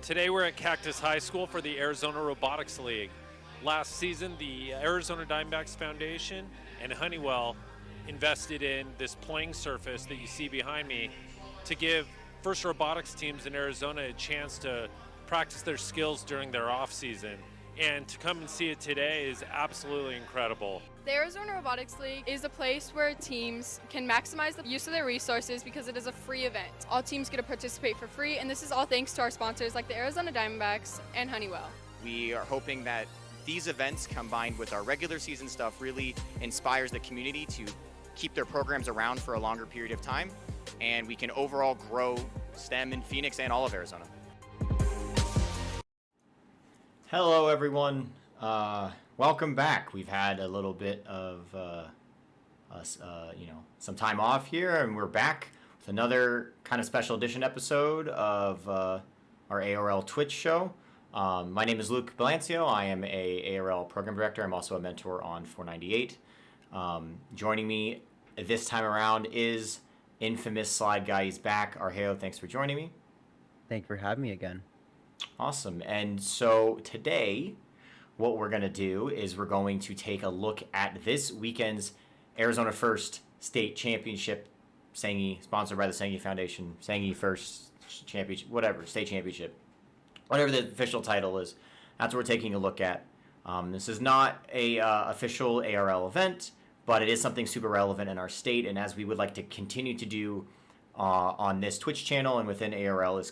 Today we're at Cactus High School for the Arizona Robotics League. Last season, the Arizona Diamondbacks Foundation and Honeywell invested in this playing surface that you see behind me to give first robotics teams in Arizona a chance to practice their skills during their off season. And to come and see it today is absolutely incredible. The Arizona Robotics League is a place where teams can maximize the use of their resources because it is a free event. All teams get to participate for free, and this is all thanks to our sponsors like the Arizona Diamondbacks and Honeywell. We are hoping that these events combined with our regular season stuff really inspires the community to keep their programs around for a longer period of time, and we can overall grow STEM in Phoenix and all of Arizona. Hello, everyone. Welcome back. We've had a little bit of some time off here, and we're back with another kind of special edition episode of our ARL Twitch show. My name is Luke Balancio. I am a ARL program director. I'm also a mentor on 498. Joining me this time around is infamous slide guy. He's back. Argeo, thanks for joining me. Thank you for having me again. Awesome. And so today, what we're going to do is we're going to take a look at this weekend's Arizona First State Championship, Sanghi, sponsored by the Sanghi Foundation, Sanghi First Championship, whatever, State Championship, whatever the official title is. That's what we're taking a look at. This is not a official ARL event, but it is something super relevant in our state, and as we would like to continue to do on this Twitch channel and within ARL is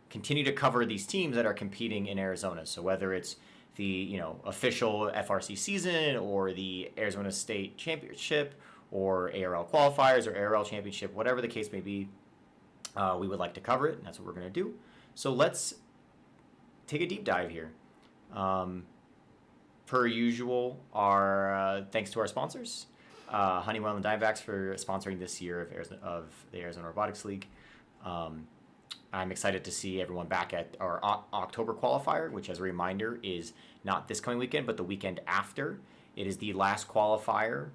continue to cover these teams that are competing in Arizona. So whether it's the official FRC season or the Arizona State Championship or ARL qualifiers or ARL Championship, whatever the case may be, we would like to cover it, and that's what we're going to do. So let's take a deep dive here. Per usual, our thanks to our sponsors, Honeywell and Diamondbacks for sponsoring this year of the Arizona Robotics League. I'm excited to see everyone back at our October qualifier, which, as a reminder, is not this coming weekend, but the weekend after. It is the last qualifier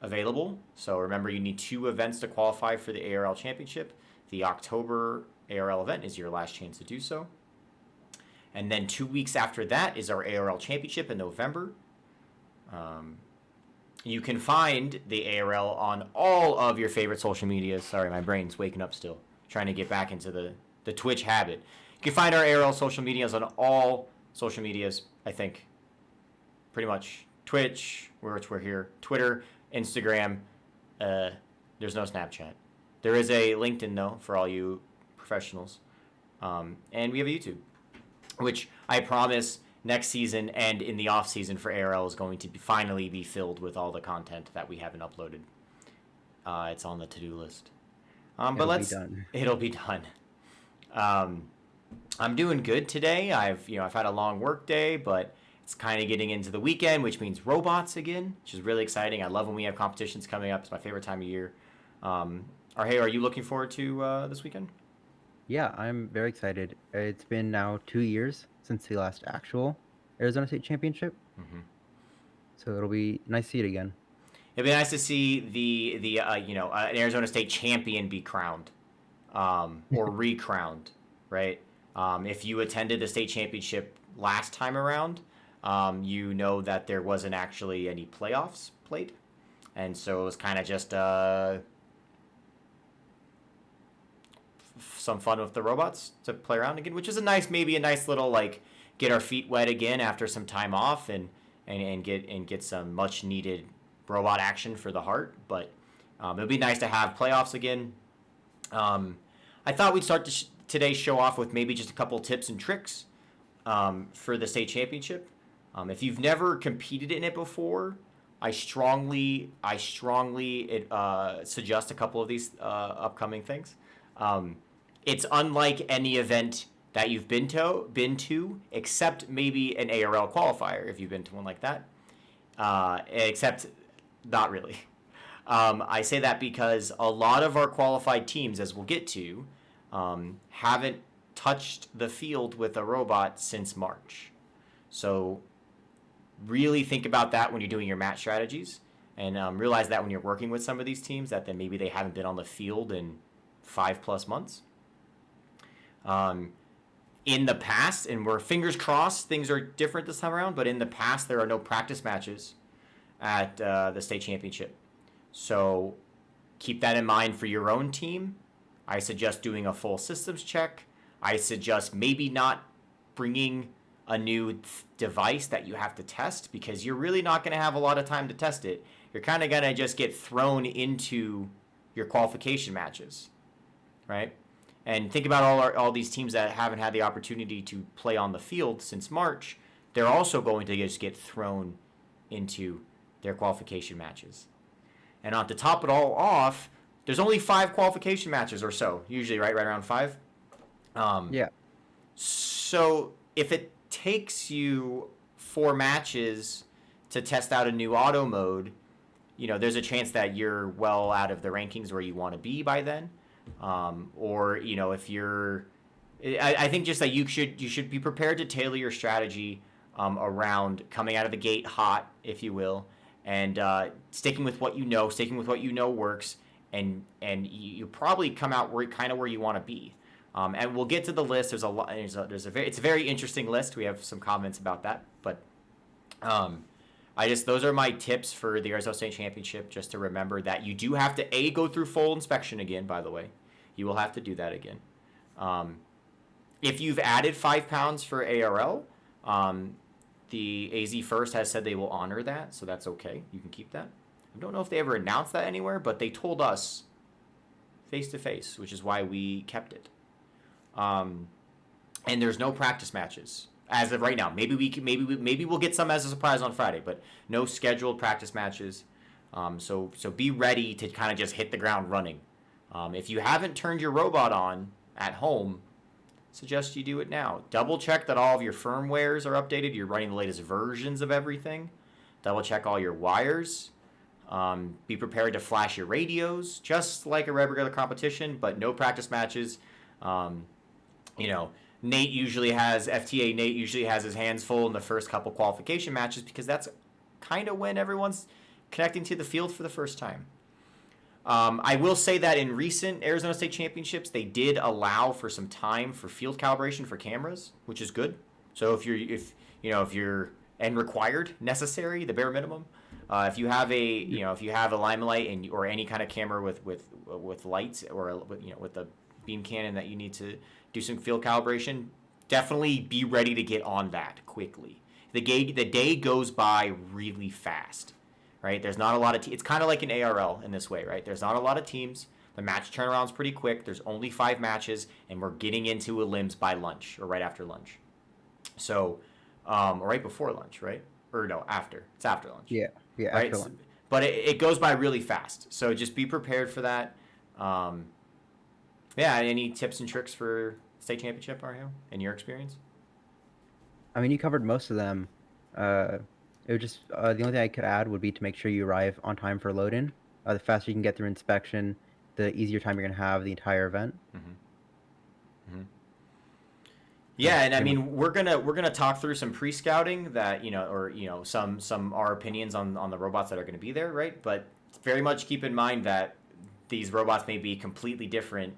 available. So remember, you need 2 events to qualify for the ARL Championship. The October ARL event is your last chance to do so. And then 2 weeks after that is our ARL Championship in November. You can find the ARL on all of your favorite social media. Sorry, my brain's waking up still. Trying to get back into the Twitch habit. You can find our ARL social medias on all social medias, I think. Pretty much. Twitch, which we're here. Twitter, Instagram. There's no Snapchat. There is a LinkedIn, though, for all you professionals. And we have a YouTube, which I promise next season and in the off season for ARL is going to finally be filled with all the content that we haven't uploaded. It's on the to-do list. It'll be done. I'm doing good today. I've had a long work day, but it's kind of getting into the weekend, which means robots again, which is really exciting. I love when we have competitions coming up. It's my favorite time of year. Hey, are you looking forward to this weekend? Yeah, I'm very excited. It's been now 2 years since the last actual Arizona State Championship. Mm-hmm. So it'll be nice to see it again. It'd be nice to see the an Arizona State champion be crowned, or recrowned, right? If you attended the state championship last time around, you know that there wasn't actually any playoffs played, and so it was kind of just some fun with the robots to play around again, which is maybe a nice little get our feet wet again after some time off and get some much needed robot action for the heart. But it'll be nice to have playoffs again. I thought we'd start today's show off with maybe just a couple tips and tricks for the state championship. If you've never competed in it before, I strongly suggest a couple of these upcoming things. It's unlike any event that you've been to, except maybe an ARL qualifier if you've been to one like that. Except not really. I say that because a lot of our qualified teams, as we'll get to, haven't touched the field with a robot since March. So really think about that when you're doing your match strategies, and realize that when you're working with some of these teams that then maybe they haven't been on the field in 5+ months. in the past, and we're fingers crossed things are different this time around, but in the past there are no practice matches at the state championship. So keep that in mind for your own team. I suggest doing a full systems check. I suggest maybe not bringing a new device that you have to test, because you're really not going to have a lot of time to test it. You're kind of going to just get thrown into your qualification matches, right? And think about all these teams that haven't had the opportunity to play on the field since March. They're also going to just get thrown into their qualification matches. And to top it all off, there's only 5 qualification matches or so, usually, right around 5. Yeah. So if it takes you 4 matches to test out a new auto mode, there's a chance that you're well out of the rankings where you want to be by then. Or if you're, I think just that you should be prepared to tailor your strategy around coming out of the gate hot, if you will, and sticking with what you know works, and you probably come out where you want to be. And we'll get to the list. It's a very interesting list. We have some comments about that, but those are my tips for the Arizona State Championship. Just to remember that you do have to go through full inspection again. By the way, you will have to do that again. If you've added 5 pounds for ARL, the AZ First has said they will honor that, so that's okay. You can keep that. I don't know if they ever announced that anywhere, but they told us face to face, which is why we kept it. And there's no practice matches as of right now. Maybe we'll get some as a surprise on Friday, but no scheduled practice matches. So be ready to kind of just hit the ground running. If you haven't turned your robot on at home, suggest you do it now. Double check that all of your firmwares are updated. You're running the latest versions of everything. Double check all your wires. Be prepared to flash your radios, just like a regular competition, but no practice matches. Nate usually has his hands full in the first couple qualification matches, because that's kind of when everyone's connecting to the field for the first time. I will say that in recent Arizona State Championships, they did allow for some time for field calibration for cameras, which is good. So if you're required, necessary, the bare minimum. If you have a Limelight or any kind of camera with lights, or with the beam cannon that you need to do some field calibration, definitely be ready to get on that quickly. The day goes by really fast, right? There's not a lot of it's kind of like an ARL in this way, right? There's not a lot of teams. The match turnaround's pretty quick. There's only 5 matches, and we're getting into a limbs by lunch or right after lunch. So, or right before lunch, right? Or no, after. It's after lunch. Yeah, right? after lunch. But it goes by really fast. So just be prepared for that. Any tips and tricks for state championship, Mario, in your experience? I mean, you covered most of them. It would just the only thing I could add would be to make sure you arrive on time for load-in. The faster you can get through inspection, the easier time you're going to have the entire event. Mm-hmm. Mm-hmm. Yeah, and I mean, we're gonna talk through some pre-scouting that some our opinions on the robots that are going to be there, right? But very much keep in mind that these robots may be completely different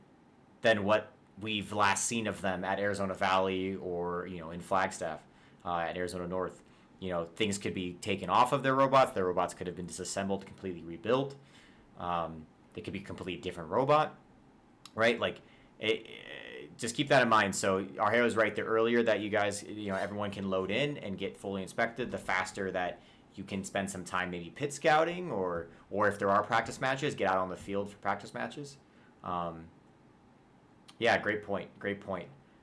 than what we've last seen of them at Arizona Valley or in Flagstaff at Arizona North. Things could be taken off of their robots. Their robots could have been disassembled, completely rebuilt. They could be a completely different robot, right? Just keep that in mind. So Argeo was right there earlier that you guys, everyone can load in and get fully inspected. The faster that you can spend some time maybe pit scouting, or if there are practice matches, get out on the field for practice matches. Yeah, great point.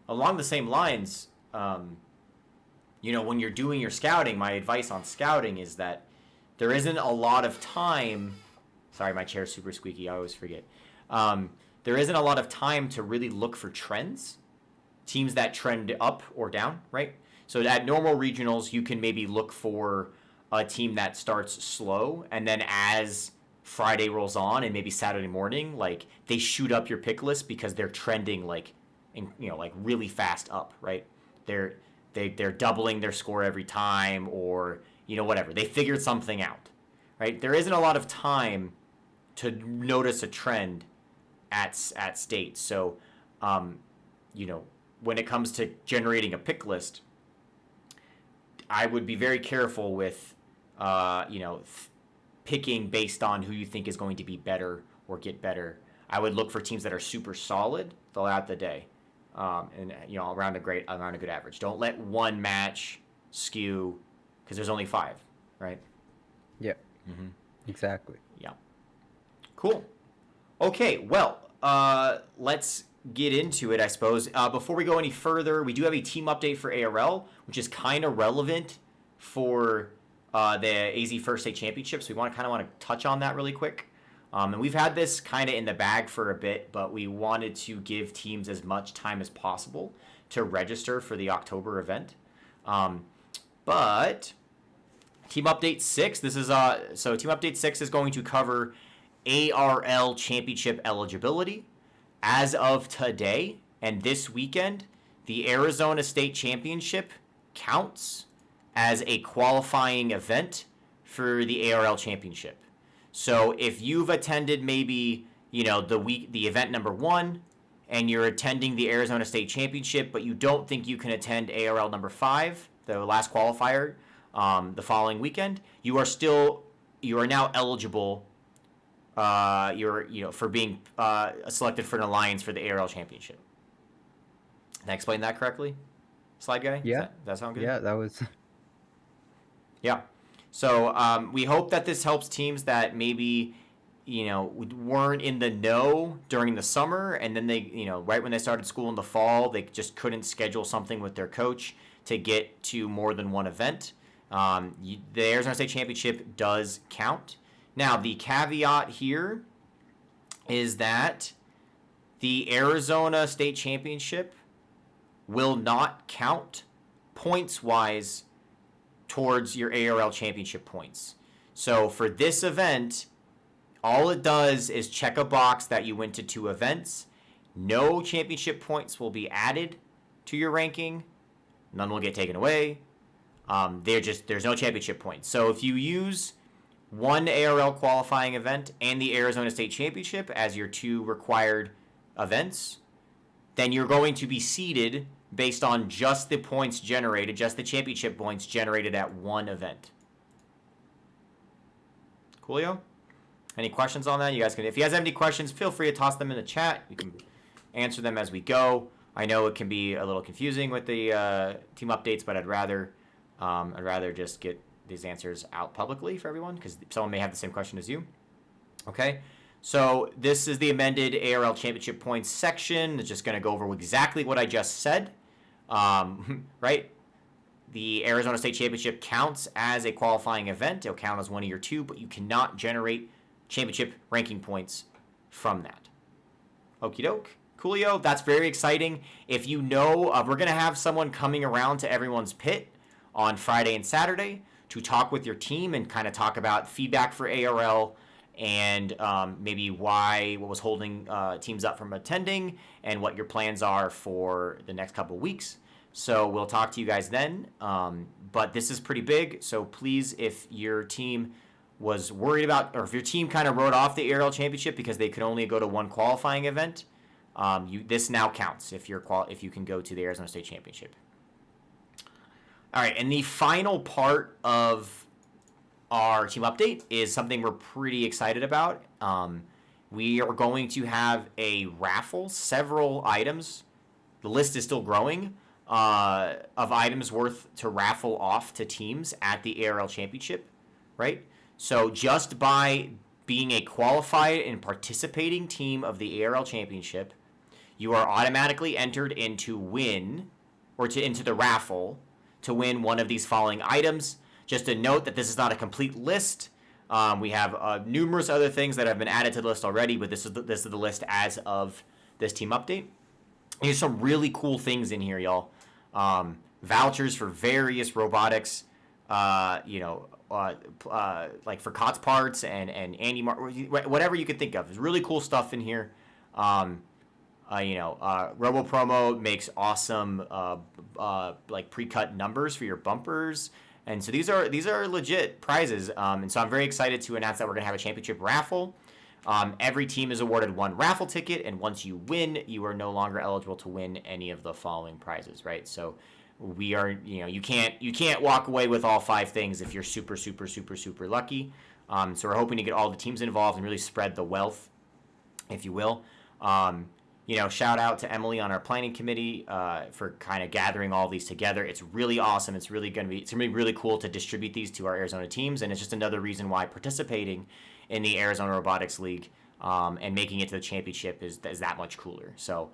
Along the same lines, when you're doing your scouting, my advice on scouting is that there isn't a lot of time. Sorry, my chair's super squeaky. I always forget. There isn't a lot of time to really look for trends, teams that trend up or down, right? So at normal regionals, you can maybe look for a team that starts slow, and then as Friday rolls on and maybe Saturday morning, they shoot up your pick list because they're trending really fast up, right? They're doubling their score every time, or whatever. They figured something out, right? There isn't a lot of time to notice a trend at state. So when it comes to generating a pick list, I would be very careful with, picking based on who you think is going to be better or get better. I would look for teams that are super solid throughout the day, and around a good average. Don't let one match skew because there's only 5, right? Yeah. Exactly. Yeah. Cool. Okay. Well, let's get into it, I suppose. Before we go any further, we do have a team update for ARL, which is kind of relevant for the AZ First State Championships. We want to touch on that really quick. And we've had this kind of in the bag for a bit, but we wanted to give teams as much time as possible to register for the October event. But Team Update 6, Team Update 6 is going to cover ARL Championship eligibility. As of today and this weekend, the Arizona State Championship counts as a qualifying event for the ARL Championship. So if you've attended maybe, the event number 1 and you're attending the Arizona State Championship, but you don't think you can attend ARL number 5, the last qualifier, the following weekend, you are now eligible. For being selected for an alliance for the ARL Championship. Did I explain that correctly, slide guy? Yeah. Does that sound good? Yeah, that was. Yeah. So we hope that this helps teams that maybe, weren't in the know during the summer, and then they, right when they started school in the fall, they just couldn't schedule something with their coach to get to more than one event. The Arizona State Championship does count. Now, the caveat here is that the Arizona State Championship will not count points-wise towards your ARL Championship points. So for this event, all it does is check a box that you went to 2 events. No championship points will be added to your ranking. None will get taken away. There's no championship points. So if you use one ARL qualifying event and the Arizona State Championship as your 2 required events, then you're going to be seeded based on just the points generated, just the championship points generated at one event. Coolio? Any questions on that? You guys can, if you guys have any questions, feel free to toss them in the chat. You can answer them as we go. I know it can be a little confusing with the team updates, but I'd rather just get these answers out publicly for everyone because someone may have the same question as you. Okay, so this is the amended ARL Championship points section. It's just going to go over exactly what I just said. Right? The Arizona State Championship counts as a qualifying event. It'll count as one of your 2, but you cannot generate championship ranking points from that. Okie doke. Coolio. That's very exciting. If you know, we're going to have someone coming around to everyone's pit on Friday and Saturday to talk with your team and kind of talk about feedback for ARL and maybe what was holding teams up from attending and what your plans are for the next couple of weeks. So we'll talk to you guys then. But this is pretty big. So please, if your team was worried about, or if your team kind of wrote off the ARL Championship because they could only go to one qualifying event, this now counts if you can go to the Arizona State Championship. All right, and the final part of our team update is something we're pretty excited about. We are going to have a raffle, several items. The list is still growing of items worth to raffle off to teams at the ARL Championship, right? So just by being a qualified and participating team of the ARL Championship, you are automatically entered into into the raffle to win one of these following items. Just a note that this is not a complete list. We have numerous other things that have been added to the list already, but this is the list as of this team update. There's some really cool things in here, y'all. Vouchers for various robotics, like for COTS parts and Andy whatever you could think of. There's really cool stuff in here. Robo Promo makes awesome like pre-cut numbers for your bumpers, and so these are legit prizes. And so I'm very excited to announce that we're gonna have a championship raffle. Every team is awarded one raffle ticket, and once you win, you are no longer eligible to win any of the following prizes, right? So we are, you can't walk away with all 5 things if you're super, super, super, super lucky. So we're hoping to get all the teams involved and really spread the wealth, if you will. Shout out to Emily on our planning committee for kind of gathering all these together. It's really awesome. It's going to be really cool to distribute these to our Arizona teams, and it's just another reason why participating in the Arizona Robotics League and making it to the championship is that much cooler. So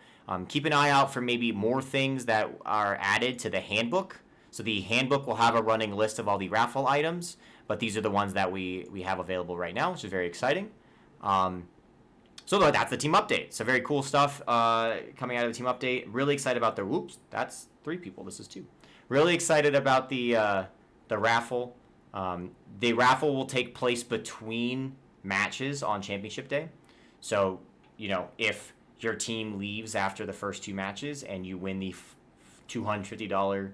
keep an eye out for maybe more things that are added to the handbook. So the handbook will have a running list of all the raffle items, but these are the ones that we have available right now, which is very exciting. So that's the team update. So very cool stuff coming out of the team update. Really excited about the that's 3 people. This is 2. Really excited about the raffle. The raffle will take place between matches on championship day. So if your team leaves after the first 2 matches and you win the $250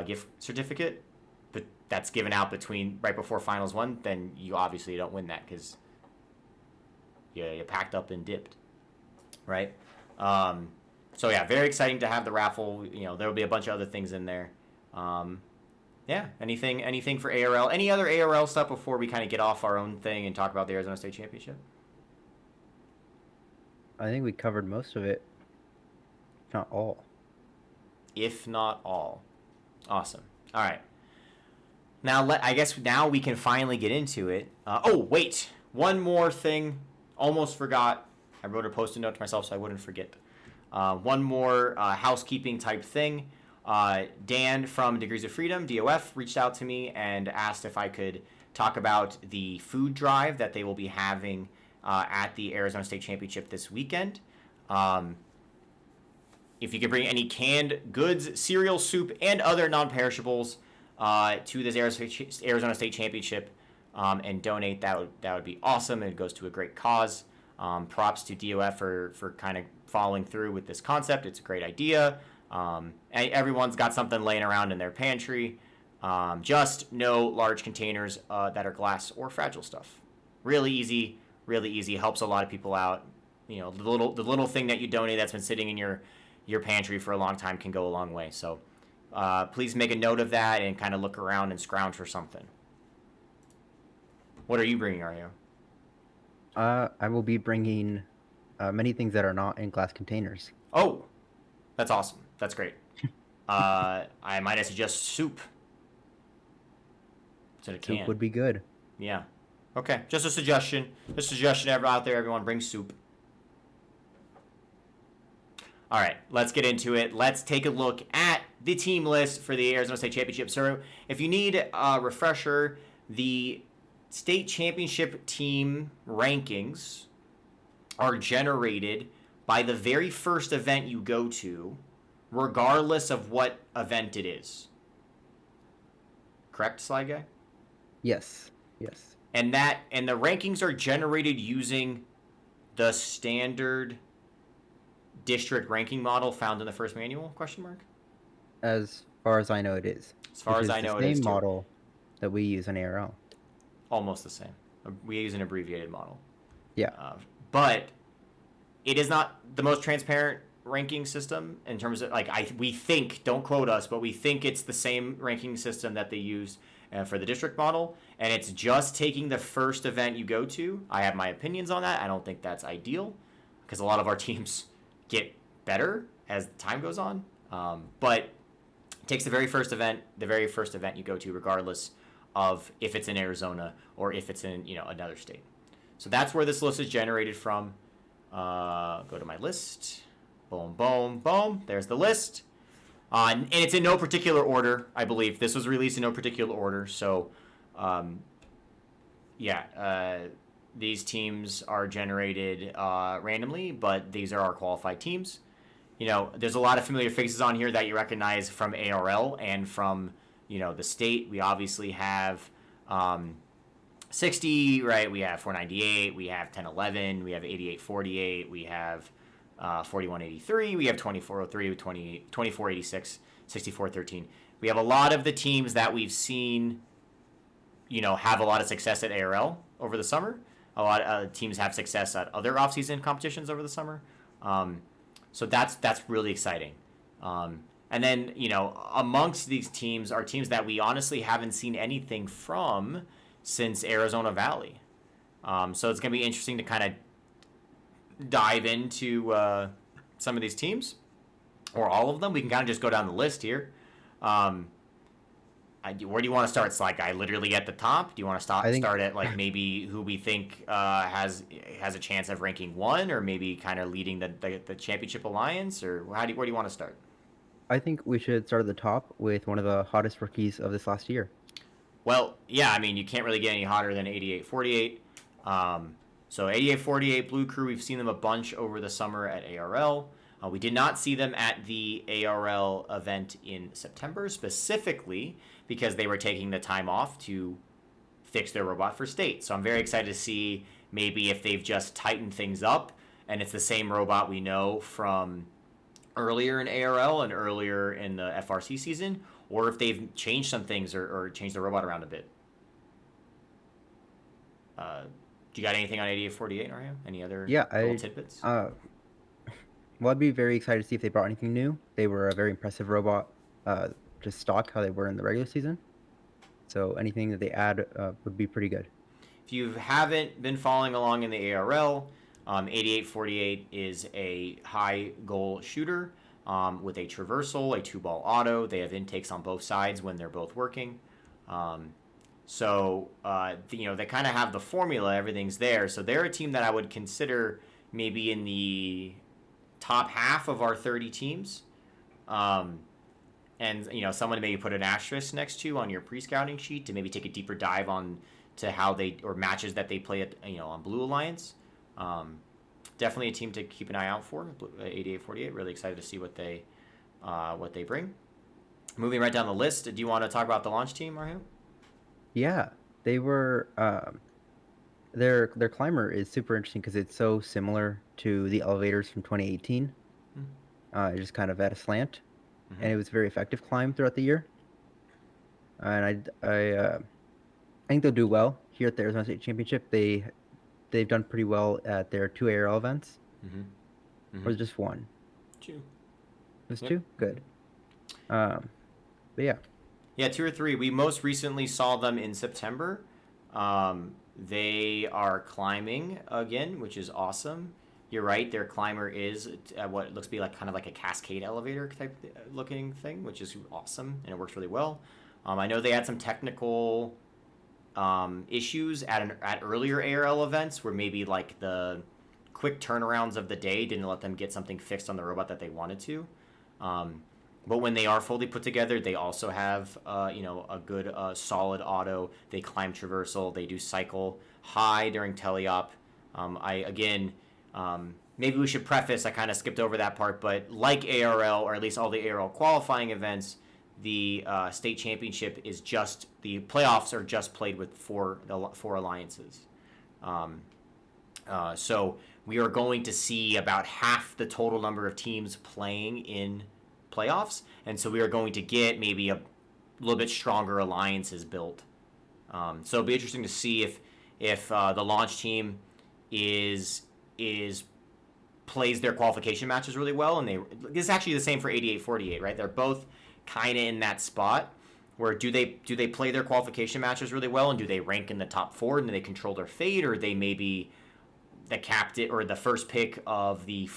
gift certificate, but that's given out right before finals 1, then you obviously don't win that because you packed up and dipped, right? So yeah, very exciting to have the raffle. There will be a bunch of other things in there. Anything for ARL? Any other ARL stuff before we kind of get off our own thing and talk about the Arizona State Championship? I think we covered most of it, if not all. If not all. Awesome. All right. I guess now we can finally get into it. Wait. One more thing. Almost forgot. I wrote a post-it note to myself so I wouldn't forget. One more housekeeping type thing. Dan from Degrees of Freedom, DOF, reached out to me and asked if I could talk about the food drive that they will be having at the Arizona State Championship this weekend. If you could bring any canned goods, cereal, soup, and other non-perishables to this Arizona State Championship and donate, that would be awesome. It goes to a great cause. Props to DOF for kind of following through with this concept. It's a great idea. Everyone's got something laying around in their pantry. Just no large containers that are glass or fragile stuff. Really easy. Helps a lot of people out. The little thing that you donate that's been sitting in your pantry for a long time can go a long way. So please make a note of that and kind of look around and scrounge for something. What are you bringing, Ario? I will be bringing many things that are not in glass containers. Oh, that's awesome. That's great. I might suggest soup. Instead of can. Soup would be good. Yeah. Okay. Just a suggestion. Out there, everyone, bring soup. All right. Let's get into it. Let's take a look at the team list for the Arizona State Championship. So if you need a refresher, the state championship team rankings are generated by the very first event you go to, regardless of what event it is. Correct, Slide Guy? Yes. And the rankings are generated using the standard district ranking model found in the first manual? ? As far as I know, it is. As far as I know, it is the same too. model that we use in ARL. Almost the same. We use an abbreviated model. Yeah. But it is not the most transparent ranking system in terms of we think, don't quote us, but we think it's the same ranking system that they used for the district model, and it's just taking the first event you go to. I have my opinions on that. I don't think that's ideal because a lot of our teams get better as time goes on, but it takes the very first event you go to, regardless of if it's in Arizona or if it's in another state. So that's where this list is generated from. Go to my list. Boom, boom, boom. There's the list. And it's in no particular order, I believe. This was released in no particular order. So, these teams are generated randomly, but these are our qualified teams. There's a lot of familiar faces on here that you recognize from ARL and from, the state. We obviously have 60, right? We have 498. We have 1011. We have 8848. We have 4183. We have 2403, 2486, 6413. We have a lot of the teams that we've seen, have a lot of success at ARL over the summer. a lot of teams have success at other off-season competitions over the summer. So that's really exciting. And then, amongst these teams are teams that we honestly haven't seen anything from since Arizona Valley. So it's going to be interesting to kind of dive into some of these teams, or all of them. We can kind of just go down the list here. Where do you want to start, Sly Guy? Literally at the top? Do you want to start at like maybe who we think has a chance of ranking 1, or maybe kind of leading the championship alliance, or where do you want to start? I think we should start at the top with one of the hottest rookies of this last year. Well, yeah, I mean, you can't really get any hotter than 8848. So 8848 Blue Crew, we've seen them a bunch over the summer at ARL. We did not see them at the ARL event in September, specifically because they were taking the time off to fix their robot for state. So I'm very excited to see maybe if they've just tightened things up and it's the same robot we know from earlier in ARL and earlier in the FRC season, or if they've changed some things or changed the robot around a bit. Do you got anything on 8848, Mario? Any other little tidbits? Well, I'd be very excited to see if they brought anything new. They were a very impressive robot, just stock how they were in the regular season. So anything that they add would be pretty good. If you haven't been following along in the ARL, 8848 is a high goal shooter with a traversal, a 2-ball auto. They have intakes on both sides when they're both working. So they kind of have the formula. Everything's there. So they're a team that I would consider maybe in the top half of our 30 teams. And someone maybe put an asterisk next to on your pre-scouting sheet to maybe take a deeper dive on to how they, or matches that they play at on Blue Alliance. Definitely a team to keep an eye out for. 8848, really excited to see what they bring. Moving right down the list, do you want to talk about the launch team, Mario? Yeah, they were their climber is super interesting because it's so similar to the elevators from 2018. Just kind of at a slant, and it was a very effective climb throughout the year. And I think they'll do well here at the Arizona State Championship. They've done pretty well at their 2 ARL events. Or was it just 1? 2. It was 2? Good. But yeah. Yeah, 2 or 3. We most recently saw them in September. They are climbing again, which is awesome. You're right. Their climber is what looks to be kind of like a cascade elevator type looking thing, which is awesome, and it works really well. I know they had some technical issues at earlier ARL events where maybe like the quick turnarounds of the day didn't let them get something fixed on the robot that they wanted to. But when they are fully put together, they also have a good solid auto. They climb traversal. They do cycle high during teleop. Maybe we should preface, I kind of skipped over that part, but like ARL, or at least all the ARL qualifying events, the state championship is just, the playoffs are just played with four alliances. So we are going to see about half the total number of teams playing in playoffs, and so we are going to get maybe a little bit stronger alliances built. So it'll be interesting to see if the launch team plays their qualification matches really well, and this is actually the same for 8848, right? They're both kind of in that spot where do they play their qualification matches really well, and do they rank in the top 4 and do they control their fate, or they maybe the captain or the first pick of the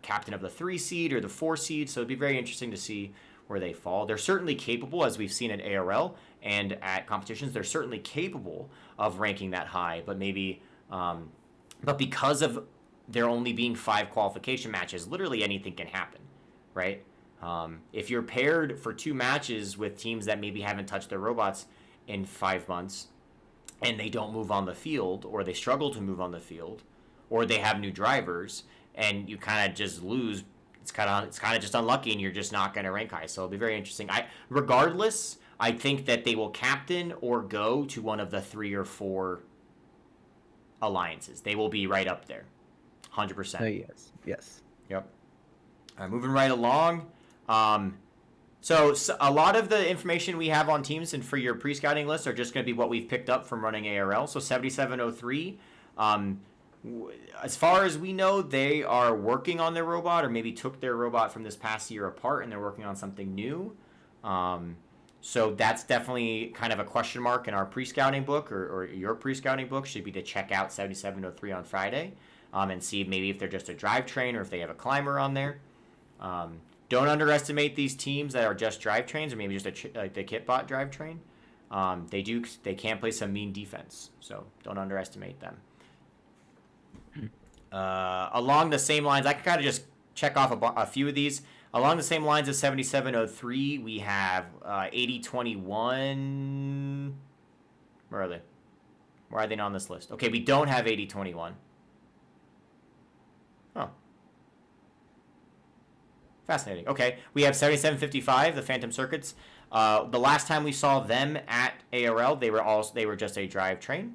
captain of the 3 seed or the 4 seed. So it'd be very interesting to see where they fall. They're certainly capable, as we've seen at ARL and at competitions, they're certainly capable of ranking that high, but maybe but because of there only being 5 qualification matches, literally anything can happen, right? If you're paired for 2 matches with teams that maybe haven't touched their robots in 5 months, and they don't move on the field, or they struggle to move on the field, or they have new drivers, and you kind of just lose, it's kind of just unlucky, and you're just not going to rank high. So it'll be very interesting. Regardless, I think that they will captain or go to one of the 3 or 4 alliances. They will be right up there, 100%. Yes. Yep. All right, moving right along. So a lot of the information we have on teams and for your pre-scouting list are just going to be what we've picked up from running ARL. So 7703, As far as we know, they are working on their robot, or maybe took their robot from this past year apart and they're working on something new. So that's definitely kind of a question mark in our pre-scouting book, or your pre-scouting book should be to check out 7703 on Friday, and see maybe if they're just a drivetrain or if they have a climber on there. Don't underestimate these teams that are just drivetrains, or maybe just like the Kitbot drivetrain. They can play some mean defense, so don't underestimate them. Along the same lines, I can kind of just check off a few of these. Along the same lines of 7703, we have 8021. Where are they? Why are they not on this list? Okay, we don't have 8021. Oh. Fascinating. Okay, we have 7755, the Phantom Circuits. The last time we saw them at ARL, they were just a drivetrain.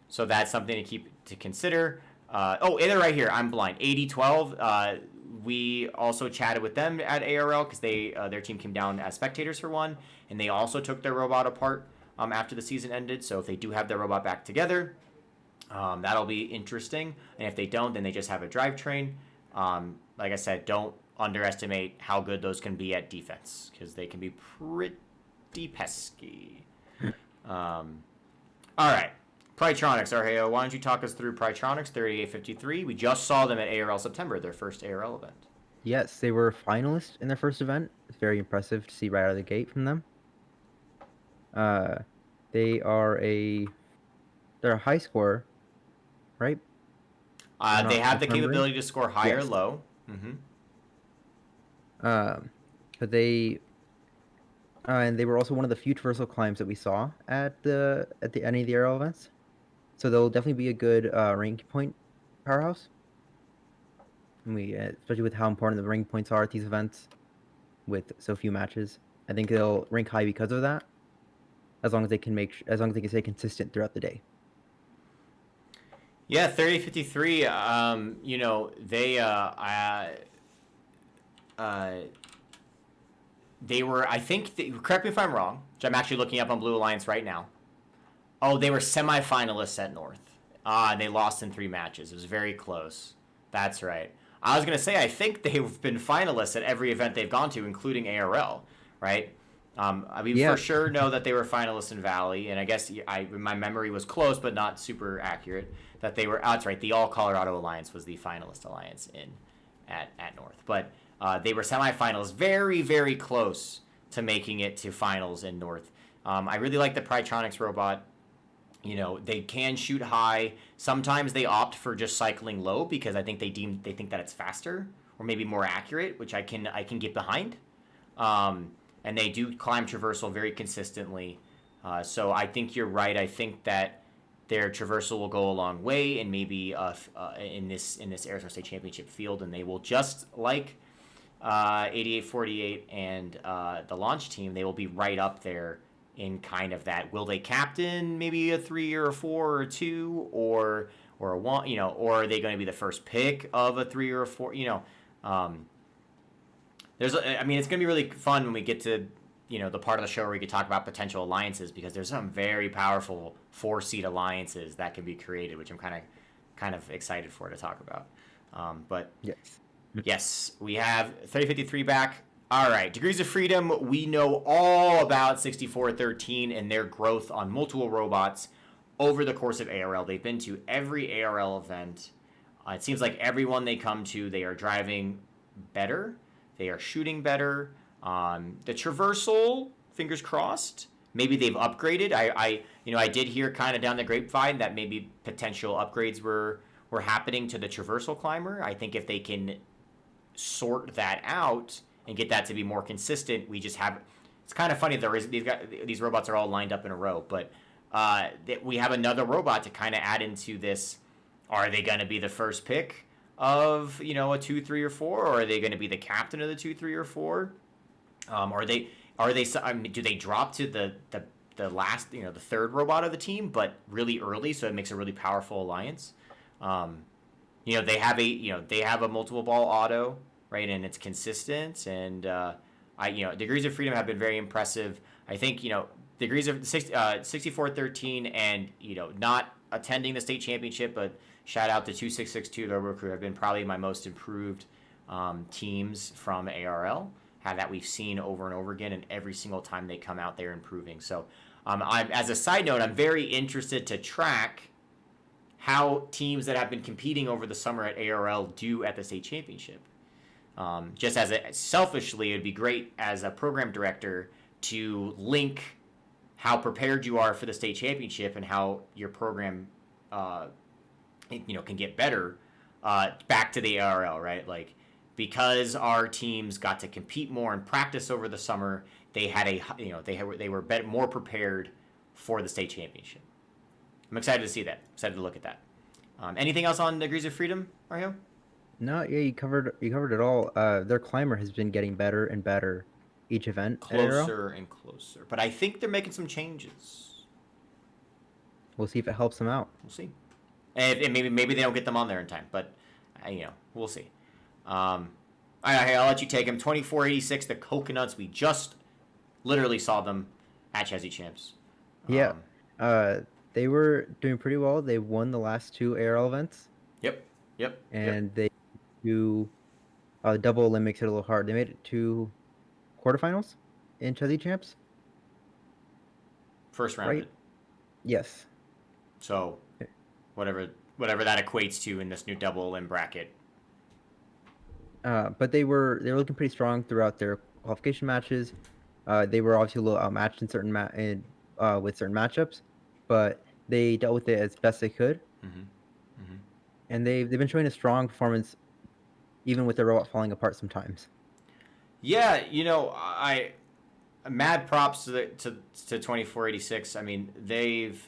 So that's something to consider. They're right here. I'm blind. 8012. We also chatted with them at ARL because their team came down as spectators for one, and they also took their robot apart after the season ended. So if they do have their robot back together, that'll be interesting. And if they don't, then they just have a drivetrain. Like I said, don't underestimate how good those can be at defense, because they can be pretty pesky. All right. Prytronics, Arheo, why don't you talk us through Prytronics 3853? We just saw them at ARL September, their first ARL event. Yes, they were finalists in their first event. It's very impressive to see right out of the gate from them. They're a high scorer, right? They have the capability to score high or low. But they and they were also one of the few traversal climbs that we saw at any of the ARL events. So they'll definitely be a good rank point powerhouse. And especially with how important the rank points are at these events, with so few matches, I think they'll rank high because of that. As long as they can stay consistent throughout the day. Yeah, 3053. They were. I think. Correct me if I'm wrong. Which I'm actually looking up on Blue Alliance right now. Oh, they were semifinalists at North. And they lost in 3 matches. It was very close. That's right. I was gonna say I think they've been finalists at every event they've gone to, including ARL. Right. For sure know that they were finalists in Valley, and I guess my memory was close but not super accurate. That they were. Oh, that's right. The All Colorado Alliance was the finalist alliance at North, but they were semifinals, very very close to making it to finals in North. I really like the Prytronics robot. They can shoot high. Sometimes they opt for just cycling low because I think they think that it's faster or maybe more accurate, which I can get behind. And they do climb traversal very consistently. So I think you're right. I think that their traversal will go a long way, and maybe in this Arizona State Championship field, and they will, just like 8848 and the launch team, they will be right up there in kind of that. Will they captain maybe a 3 or a 4 or a 2 or a 1? Or are they going to be the first pick of a 3 or a 4? It's going to be really fun when we get to, the part of the show where we could talk about potential alliances, because there's some very powerful 4-seed alliances that can be created, which I'm kind of excited for to talk about. But yes, we have 3053 back. All right, Degrees of Freedom. We know all about 6413 and their growth on multiple robots over the course of ARL. They've been to every ARL event. It seems like everyone they come to, they are driving better. They are shooting better. The traversal, fingers crossed. Maybe they've upgraded. I did hear kind of down the grapevine that maybe potential upgrades were happening to the traversal climber. I think if they can sort that out and get that to be more consistent, we just have. It's kind of funny that these robots are all lined up in a row, but we have another robot to kind of add into this. Are they going to be the first pick of a 2, 3, or 4, or are they going to be the captain of the 2, 3, or 4? Do they drop to the last, the third robot of the team, but really early, so it makes a really powerful alliance? They have a multiple ball auto, right, and it's consistent, and Degrees of Freedom have been very impressive. I think Degrees of 6413 and not attending the state championship, but shout out to 2662 Robo Crew have been probably my most improved teams from ARL that we've seen over and over again, and every single time they come out, they're improving. So, as a side note, I'm very interested to track how teams that have been competing over the summer at ARL do at the state championship. Just as selfishly, it'd be great as a program director to link how prepared you are for the state championship and how your program, can get better back to the ARL, right? Like, because our teams got to compete more and practice over the summer, they had they were more prepared for the state championship. I'm excited to see that. Excited to look at that. Anything else on Degrees of Freedom, Mario? No, yeah, you covered it all. Their climber has been getting better and better each event. at ARL. Closer and closer, but I think they're making some changes. We'll see if it helps them out. We'll see. And maybe they don't get them on there in time, but we'll see. All right, I'll let you take them. 2486, the Coconuts. We just literally saw them at Chesney Champs. Yeah. They were doing pretty well. They won the last 2 ARL events, Yep. and they do double limb makes it a little hard. They made it to quarterfinals in Chesney Champs. First round. Right. Yes. So, whatever that equates to in this new double limb bracket. But they were looking pretty strong throughout their qualification matches. They were obviously a little outmatched in certain with certain matchups, but they dealt with it as best they could. And they've been showing a strong performance, even with their robot falling apart sometimes. Yeah, I mad props to 2486. I mean,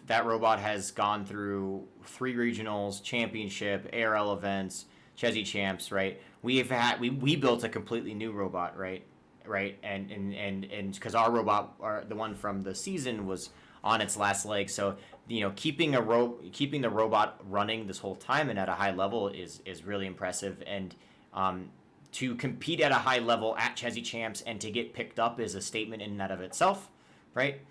that robot has gone through 3 regionals, championship, ARL events, Chesney Champs, right? We built a completely new robot, right? And because our robot, the one from the season, was on its last leg, so keeping the robot running this whole time and at a high level is really impressive. And to compete at a high level at Chesney Champs and to get picked up is a statement in and out of itself, right?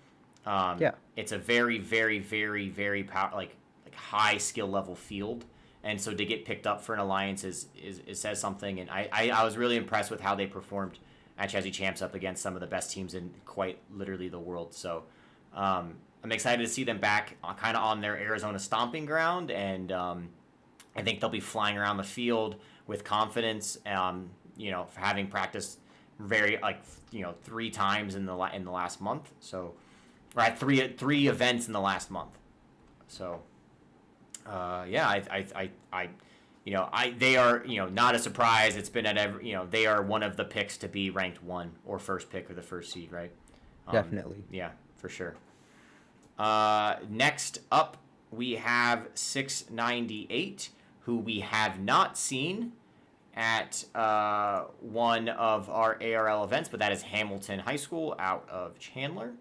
Yeah. It's a very, very, very, very like high skill level field, and so to get picked up for an alliance is says something. And I was really impressed with how they performed at Chesney Champs up against some of the best teams in quite literally the world. So I'm excited to see them back kind of on their Arizona stomping ground, and I think they'll be flying around the field with confidence, for having practiced 3 times in the last month. So, or at three events in the last month. So, they are not a surprise. It's been at every they are one of the picks to be ranked 1 or first pick or the first seed, right? Definitely. Yeah, for sure. Next up, we have 698, who we have not seen at one of our ARL events, but that is Hamilton High School out of Chandler.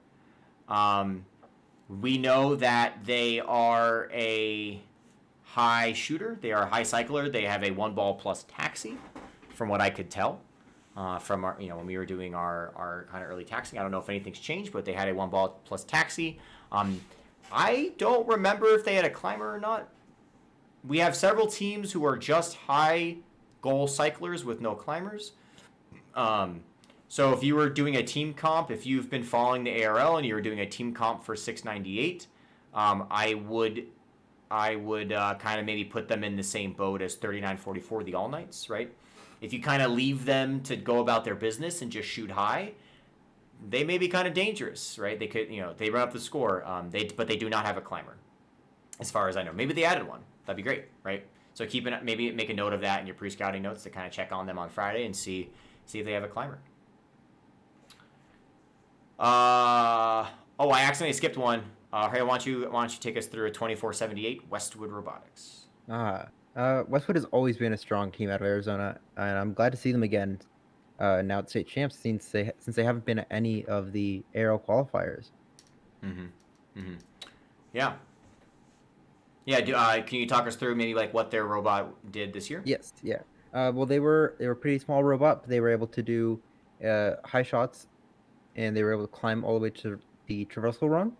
We know that they are a high shooter. They are a high cycler. They have a 1-ball plus taxi, from what I could tell. From our, when we were doing our kind of early taxing. I don't know if anything's changed, but they had a 1-ball plus taxi. I don't remember if they had a climber or not. We have several teams who are just high goal cyclers with no climbers. So if you were doing a team comp, if you've been following the ARL and you were doing a team comp for 698, I would kind of maybe put them in the same boat as 3944, the All Knights, right? If you kind of leave them to go about their business and just shoot high, they may be kind of dangerous, right? They could, they run up the score, but they do not have a climber, as far as I know. Maybe they added one. That'd be great, right? So maybe make a note of that in your pre-scouting notes to kind of check on them on Friday and see if they have a climber. I accidentally skipped one. Hey, why don't you take us through a 2478 Westwood Robotics? Westwood has always been a strong team out of Arizona, and I'm glad to see them again. Now at state champs, since they haven't been at any of the ARL qualifiers. Yeah. Can you talk us through maybe like what their robot did this year? Yes. Yeah. Well, they were a pretty small robot, but they were able to do high shots, and they were able to climb all the way to the traversal rung,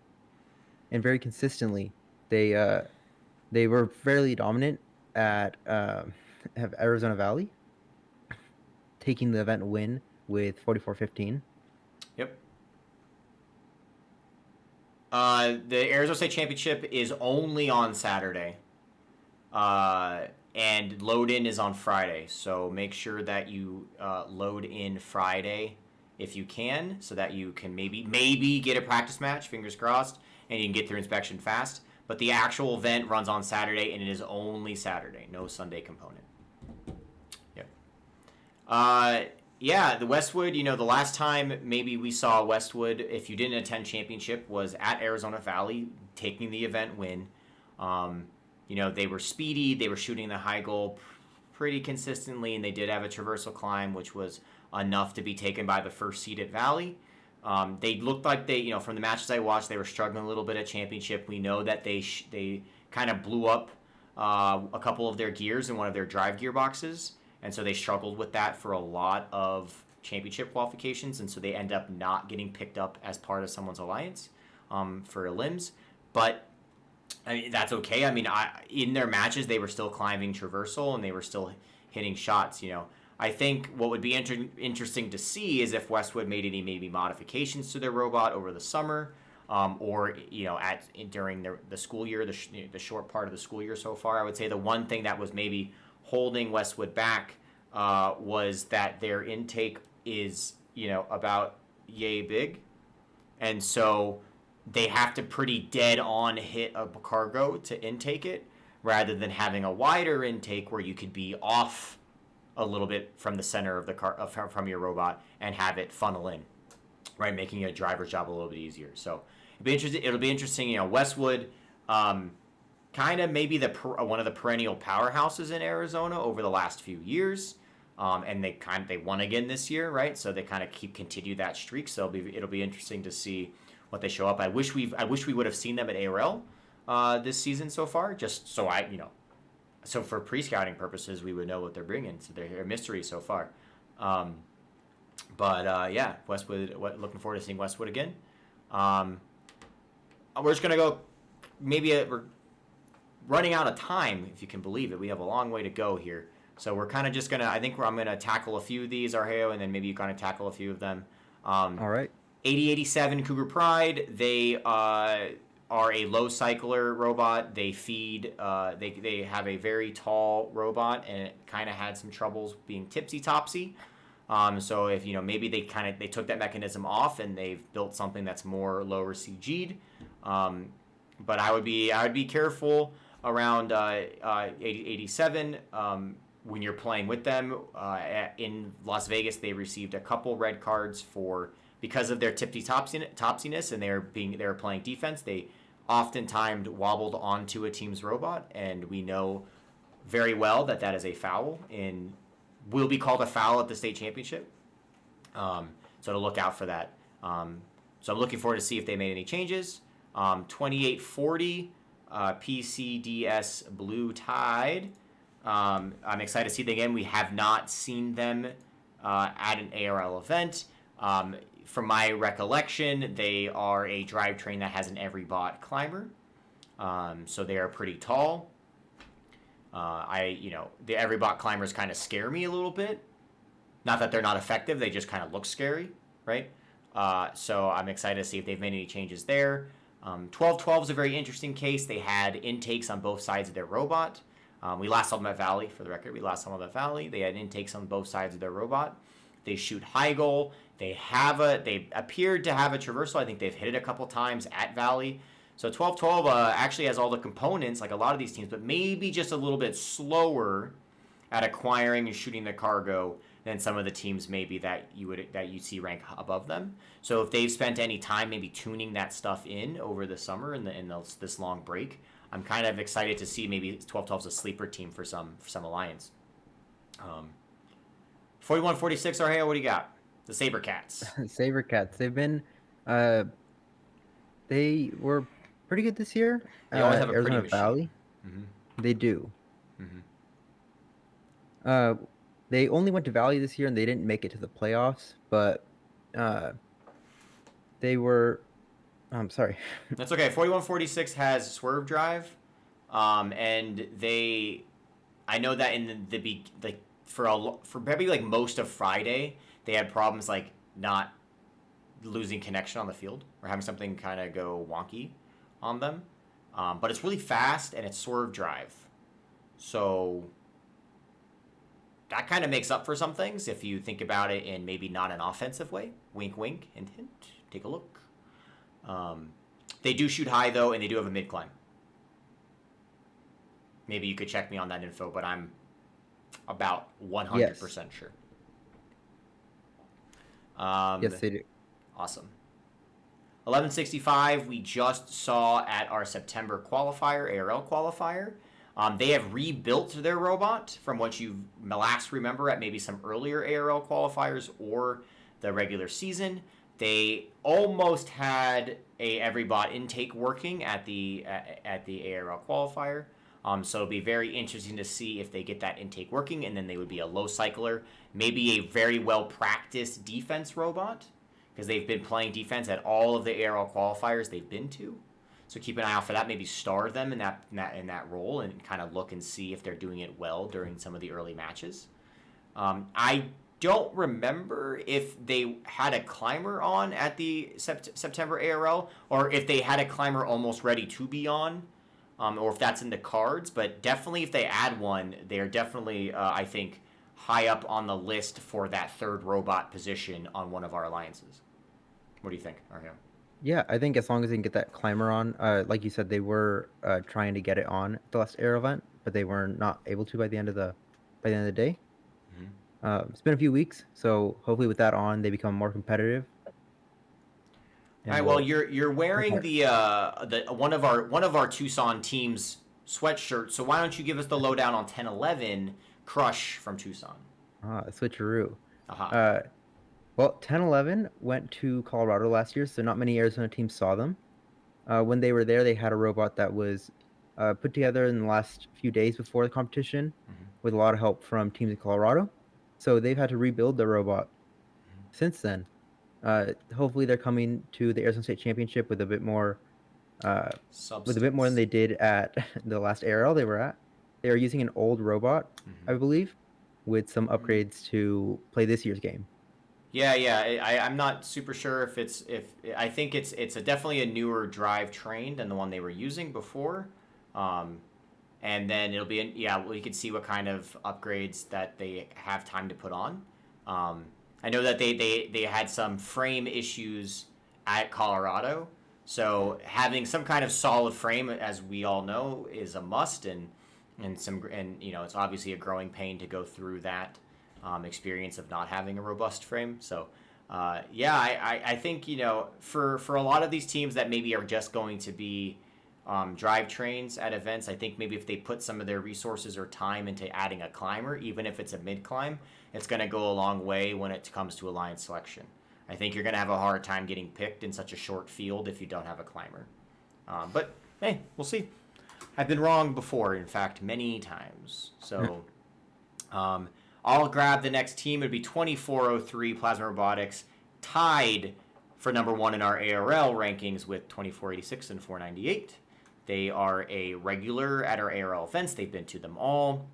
and very consistently they They were fairly dominant at have Arizona Valley, taking the event win with 44-15. Yep. The Arizona State Championship is only on Saturday. And load in is on Friday. So make sure that you load in Friday if you can, so that you can maybe get a practice match, fingers crossed, and you can get through inspection fast. But the actual event runs on Saturday, and it is only Saturday, no Sunday component. Yep. Yeah, the Westwood, the last time maybe we saw Westwood, if you didn't attend championship, was at Arizona Valley, taking the event win. They were speedy, they were shooting the high goal pretty consistently, and they did have a traversal climb, which was enough to be taken by the first seed at Valley. They looked like from the matches I watched, they were struggling a little bit at championship. We know that they kind of blew up a couple of their gears in one of their drive gearboxes, and so they struggled with that for a lot of championship qualifications, and so they end up not getting picked up as part of someone's alliance for limbs. But I mean, that's okay. I mean, in their matches, they were still climbing traversal and they were still hitting shots. I think what would be interesting to see is if Westwood made any maybe modifications to their robot over the summer, or during the school year, the short part of the school year so far. I would say the one thing that was maybe holding Westwood back was that their intake is about yay big, and so they have to pretty dead on hit a cargo to intake it, rather than having a wider intake where you could be off a little bit from the center of the car from your robot and have it funnel in, right, making a driver's job a little bit easier. So it'll be interesting. Westwood, kind of maybe one of the perennial powerhouses in Arizona over the last few years, and they won again this year, right? So they kind of continue that streak. So it'll be interesting to see what they show up. I wish we would have seen them at ARL this season so far, just so so for pre-scouting purposes, we would know what they're bringing. So they're a mystery so far. Yeah, Westwood. Looking forward to seeing Westwood again. We're just gonna go. We're running out of time, if you can believe it. We have a long way to go here, so we're kind of just gonna. I'm gonna tackle a few of these, Argeo, and then maybe you kind of tackle a few of them. All right. 8087 Cougar Pride. They are a low cycler robot. They feed. They have a very tall robot, and it kind of had some troubles being tipsy topsy. So if maybe they took that mechanism off and they've built something that's more lower CG'd. But I would be careful around 8087 when you're playing with them. In Las Vegas, they received a couple red cards because of their tipsy topsiness, and they were playing defense. They oftentimes wobbled onto a team's robot, and we know very well that is a foul and will be called a foul at the state championship. So to look out for that. So I'm looking forward to see if they made any changes. 2840 PCDS Blue Tide. I'm excited to see them again. We have not seen them at an ARL event. From my recollection, they are a drivetrain that has an every bot climber. So they are pretty tall. The every bot climbers kind of scare me a little bit. Not that they're not effective, they just kind of look scary, right? So I'm excited to see if they've made any changes there. 1212 is a very interesting case. They had intakes on both sides of their robot. We last saw them at Valley, for the record. They had intakes on both sides of their robot. They shoot high goal. They appeared to have a traversal. I think they've hit it a couple times at Valley. So 1212 actually has all the components, like a lot of these teams, but maybe just a little bit slower at acquiring and shooting the cargo than some of the teams maybe that you see rank above them. So if they've spent any time maybe tuning that stuff in over the summer in this long break, I'm kind of excited to see maybe 1212's a sleeper team for some alliance. 4146, Argeo, what do you got? The Sabercats. Sabercats. They've been, they were pretty good this year. They always have a Arizona pretty Valley. Mm-hmm. They do. Mm-hmm. They only went to Valley this year and they didn't make it to the playoffs, but they were. I'm sorry. That's okay. 4146 has Swerve Drive. And I know that in like for maybe like most of Friday, they had problems like not losing connection on the field or having something kind of go wonky on them. But it's really fast and it's swerve drive, so that kind of makes up for some things if you think about it in maybe not an offensive way. Wink, wink, hint, hint. Take a look. They do shoot high though, and they do have a mid climb. Maybe you could check me on that info, but I'm about 100% sure. Yes, they do. Awesome. 1165, we just saw at our September qualifier, ARL qualifier. They have rebuilt their robot from what you last remember at maybe some earlier ARL qualifiers or the regular season. They almost had a every bot intake working at the ARL qualifier. So it'll be very interesting to see if they get that intake working, and then they would be a low cycler, maybe a very well practiced defense robot, because they've been playing defense at all of the ARL qualifiers they've been to. So keep an eye out for that. Maybe star them in that role and kind of look and see if they're doing it well during some of the early matches. I don't remember if they had a climber on at the September ARL, or if they had a climber almost ready to be on, or if that's in the cards. But definitely, if they add one, they are definitely, I think, high up on the list for that third robot position on one of our alliances. What do you think, Arheo? Yeah, I think as long as they can get that climber on, like you said, they were trying to get it on the last air event, but they were not able to by the end of the day. Mm-hmm. It's been a few weeks, so hopefully with that on, they become more competitive. All right. Well, you're wearing the one of our Tucson team's sweatshirt, so why don't you give us the lowdown on 1011 Crush from Tucson? Switcheroo. Uh-huh. Well, 1011 went to Colorado last year, so not many Arizona teams saw them. When they were there, they had a robot that was put together in the last few days before the competition, with a lot of help from teams in Colorado. So they've had to rebuild the robot since then. Hopefully, they're coming to the Arizona State Championship with a bit more, than they did at the last ARL they were at. They are using an old robot, I believe, with some upgrades to play this year's game. Yeah. I'm not super sure if I think it's definitely a newer drive train than the one they were using before, and then it'll be we can see what kind of upgrades that they have time to put on. I know that they had some frame issues at Colorado, so having some kind of solid frame, as we all know, is a must, and it's obviously a growing pain to go through that. Experience of not having a robust frame. So I think for a lot of these teams that maybe are just going to be drivetrains at events, I think maybe if they put some of their resources or time into adding a climber, even if it's a mid climb, it's going to go a long way when it comes to alliance selection. I think you're going to have a hard time getting picked in such a short field if you don't have a climber. But hey, we'll see. I've been wrong before, in fact, many times. So I'll grab the next team. It would be 2403 Plasma Robotics, tied for number one in our ARL rankings with 2486 and 498. They are a regular at our ARL events. They've been to them all.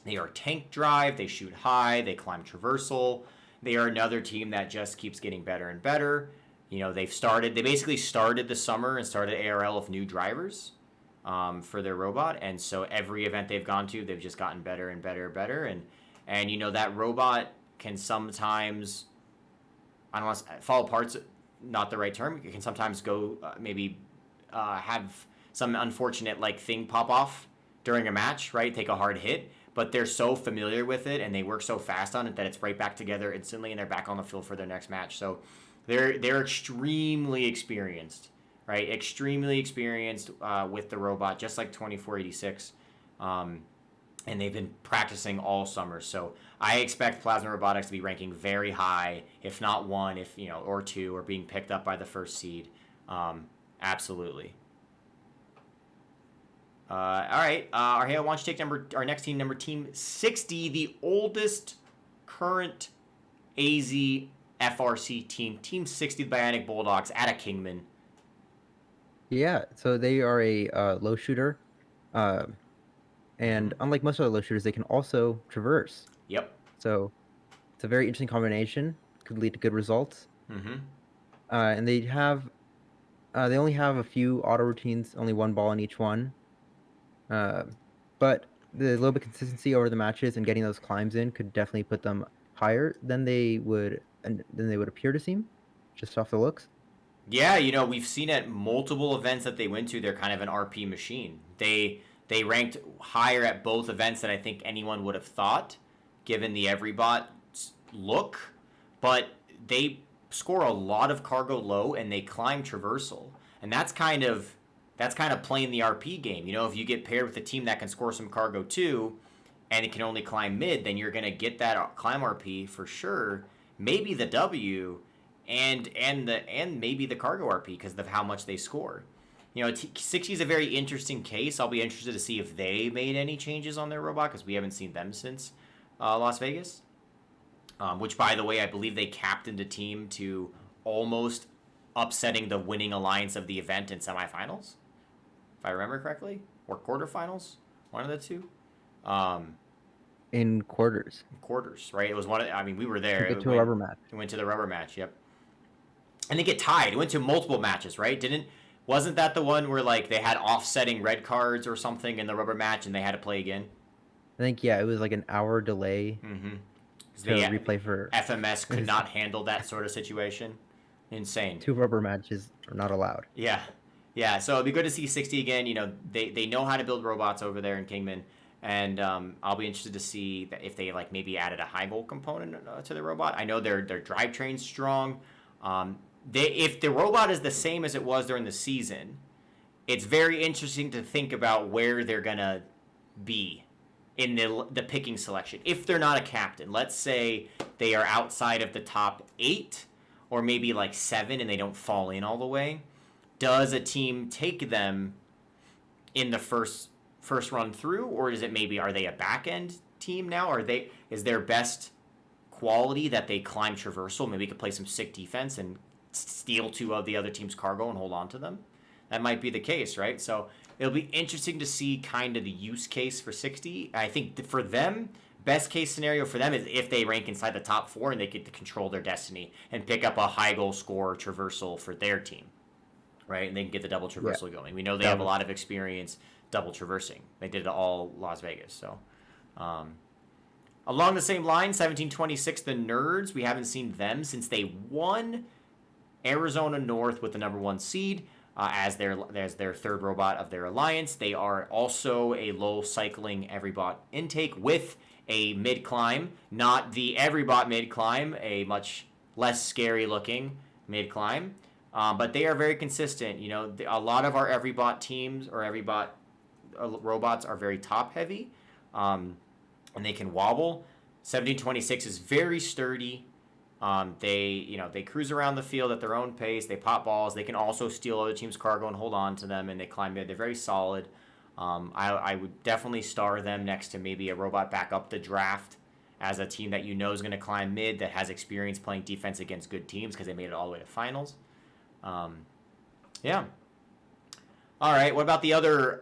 They are tank drive. They shoot high. They climb traversal. They are another team that just keeps getting better and better. They basically started the summer and started ARL with new drivers for their robot. And so every event they've gone to, they've just gotten better and better and better. And that robot can sometimes, I don't want to fall apart, not the right term. It can sometimes go have some unfortunate thing pop off during a match, right? Take a hard hit, but they're so familiar with it and they work so fast on it that it's right back together instantly and they're back on the field for their next match. So they're extremely experienced, right? Extremely experienced with the robot, just like 2486. And they've been practicing all summer. So I expect Plasma Robotics to be ranking very high, if not one, or two, or being picked up by the first seed. Absolutely. All right. Arheo, why don't you take our next team, Team 60, the oldest current AZ FRC team, Team 60, the Bionic Bulldogs, out of Kingman. Yeah, so they are a low shooter. Uh, and unlike most other low shooters, they can also traverse. Yep. So it's a very interesting combination. Could lead to good results. Mm-hmm. And they only have a few auto routines, only one ball in each one. But the little bit of consistency over the matches and getting those climbs in could definitely put them higher than they would appear to seem, just off the looks. Yeah, we've seen at multiple events that they went to, they're kind of an RP machine. They ranked higher at both events than I think anyone would have thought, given the Everybot look. But they score a lot of cargo low and they climb traversal, and that's kind of playing the RP game. If you get paired with a team that can score some cargo too, and it can only climb mid, then you're gonna get that climb RP for sure. Maybe the W, and maybe the cargo RP because of how much they score. 60 is a very interesting case. I'll be interested to see if they made any changes on their robot because we haven't seen them since Las Vegas. Which, by the way, I believe they captained a team to almost upsetting the winning alliance of the event in semifinals, if I remember correctly, or quarterfinals, one of the two. In quarters, right? It was one. We were there. To get to a rubber match. It went to the rubber match. Yep. And they get tied. It went to multiple matches, right? Wasn't that the one where like they had offsetting red cards or something in the rubber match and they had to play again? I think it was like an hour delay. Mm-hmm. To replay for FMS could not handle that sort of situation. Insane. 2 rubber matches are not allowed. Yeah. So it'd be good to see 60 again. They know how to build robots over there in Kingman, and I'll be interested to see if they like maybe added a high goal component to the robot. I know their drivetrain's strong. If the robot is the same as it was during the season, it's very interesting to think about where they're gonna be in the picking selection. If they're not a captain, let's say they are outside of the top 8 or maybe like 7 and they don't fall in all the way, does a team take them in the first run through, or is it maybe, are they a back end team now? Is their best quality that they climb traversal? Maybe we could play some sick defense and steal 2 of the other team's cargo and hold on to them. That might be the case, right? So it'll be interesting to see kind of the use case for 60. I think for them, best case scenario for them is if they rank inside the top 4 and they get to control their destiny and pick up a high goal score traversal for their team, right? And they can get the double traversal going. We know they have a lot of experience double traversing. They did it all Las Vegas. So along the same line, 1726, the Nerds, we haven't seen them since they won Arizona North with the number 1 seed. As their third robot of their alliance. They are also a low cycling Everybot intake with a mid climb, not the Everybot mid climb, a much less scary looking mid climb. But they are very consistent. A lot of our Everybot teams or Everybot robots are very top heavy, and they can wobble. 1726 is very sturdy. They cruise around the field at their own pace. They pop balls. They can also steal other teams' cargo and hold on to them, and they climb mid. They're very solid. I would definitely star them next to maybe a robot back up the draft as a team that is going to climb mid, that has experience playing defense against good teams because they made it all the way to finals. Yeah. All right. What about the other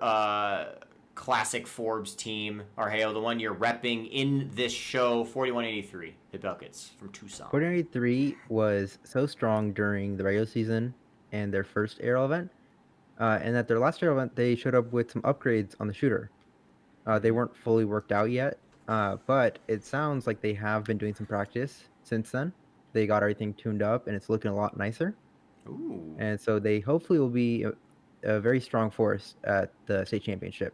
classic Forbes team, Argeo, the one you're repping in this show, 4183, the Buckets from Tucson? 4183 was so strong during the regular season and their first aerial event, and at their last aerial event, they showed up with some upgrades on the shooter. They weren't fully worked out yet, but it sounds like they have been doing some practice since then. They got everything tuned up, and it's looking a lot nicer. Ooh. And so they hopefully will be a very strong force at the state championship.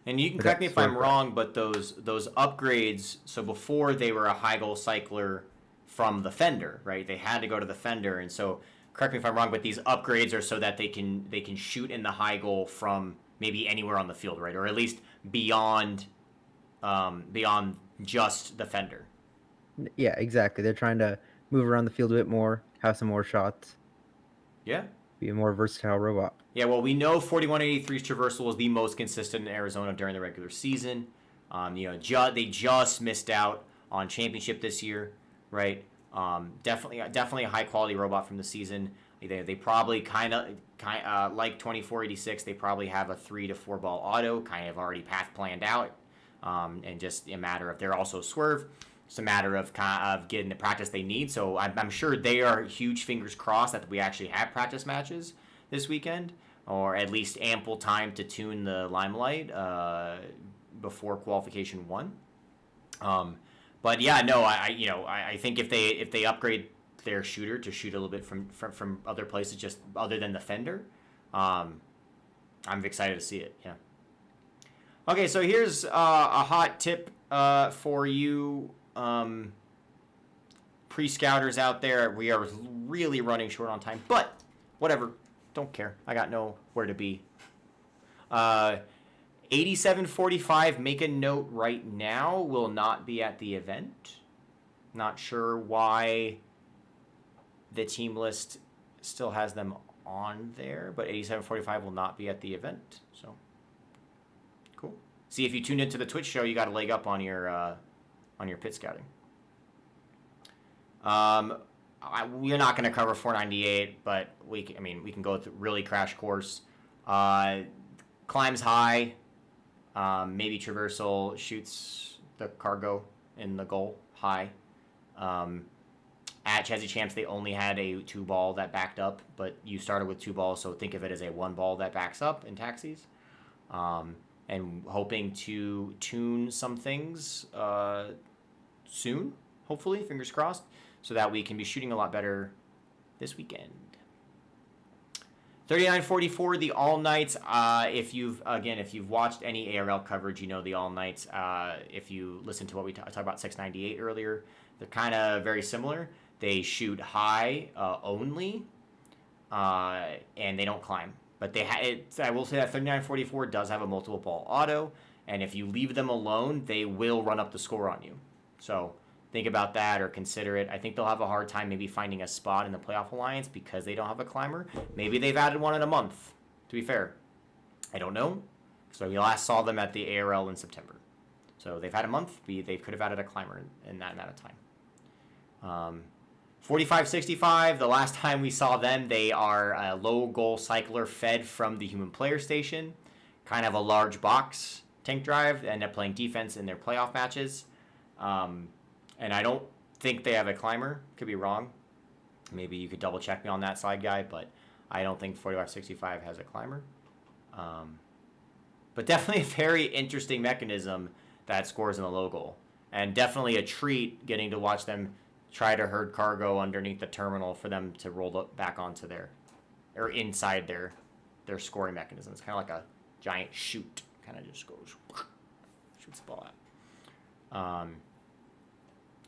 And you can correct me if I'm wrong, but those upgrades, so before they were a high goal cycler from the Fender, right? They had to go to the Fender, and so correct me if I'm wrong, but these upgrades are so that they can shoot in the high goal from maybe anywhere on the field, right? Or at least beyond just the Fender. Yeah, exactly. They're trying to move around the field a bit more, have some more shots. Yeah. Be a more versatile robot. Yeah, well, we know 4183's traversal was the most consistent in Arizona during the regular season. They just missed out on championship this year, right? Definitely a high quality robot from the season. They probably kind of like 2486. They probably have a 3 to 4 ball auto, kind of already path planned out, and just a matter of they're also swerve. It's a matter of getting the practice they need. So I'm sure they are huge fingers crossed that we actually have practice matches this weekend, or at least ample time to tune the Limelight before qualification 1. But yeah, no, I think if they upgrade their shooter to shoot a little bit from other places, just other than the fender, I'm excited to see it. Yeah. Okay, so here's a hot tip for you pre-scouters out there. We are really running short on time, but whatever, don't care. I got nowhere to be. 8745, make a note right now, will not be at the event. Not sure why the team list still has them on there, but 8745 will not be at the event. So cool. See, if you tuned into the Twitch show, you got a leg up on your pit scouting. We're not going to cover 498, but we can go through really crash course. Climbs high. Maybe traversal, shoots the cargo in the goal high. At Chesney Champs, they only had a 2 ball that backed up, but you started with 2 balls, so think of it as a 1 ball that backs up in taxis. And hoping to tune some things soon, hopefully, fingers crossed, so that we can be shooting a lot better this weekend. 3944, the All Nights. If you've watched any ARL coverage, you know the All Nights. If you listen to what we talked about 698 earlier, they're kind of very similar. They shoot high only, and they don't climb. But I will say that 3944 does have a multiple ball auto, and if you leave them alone, they will run up the score on you. So think about that or consider it. I think they'll have a hard time maybe finding a spot in the playoff alliance because they don't have a climber. Maybe they've added one in a month, to be fair. I don't know. So we last saw them at the ARL in September. So they've had a month. They could have added a climber in that amount of time. 4565, the last time we saw them, they are a low goal cycler fed from the human player station. Kind of a large box tank drive. They end up playing defense in their playoff matches. And I don't think they have a climber. Could be wrong. Maybe you could double check me on that side, guy, but I don't think 4565 has a climber. But definitely a very interesting mechanism that scores in the low goal. And definitely a treat getting to watch them try to herd cargo underneath the terminal for them to roll up back onto inside their scoring mechanism. It's kind of like a giant chute. Kind of just goes, shoots the ball out.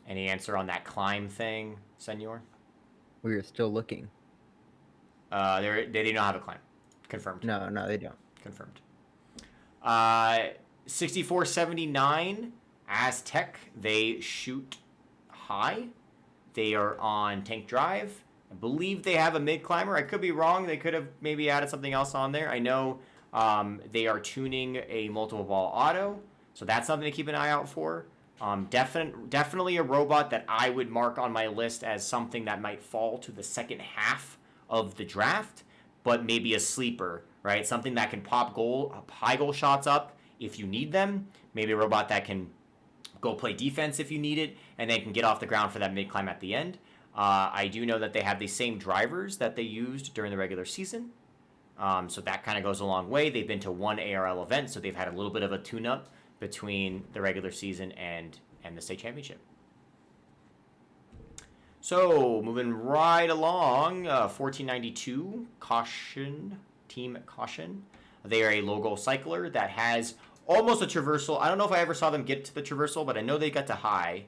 Any answer on that climb thing, Senor? We are still looking. They do not have a climb. Confirmed. No, they don't. Confirmed. 6479, Aztec. They shoot high. They are on tank drive. I believe they have a mid climber. I could be wrong. They could have maybe added something else on there. I know they are tuning a multiple ball auto, so that's something to keep an eye out for. Definitely a robot that I would mark on my list as something that might fall to the second half of the draft, but maybe a sleeper, right? Something that can pop high goal shots up if you need them. Maybe a robot that can go play defense if you need it, and then can get off the ground for that mid climb at the end. I do know that they have the same drivers that they used during the regular season, so that kind of goes a long way. They've been to one ARL event, so they've had a little bit of a tune-up between the regular season and the state championship. So moving right along, 1492 Team Caution. They are a low-goal cycler that has almost a traversal. I don't know if I ever saw them get to the traversal, but I know they got to high.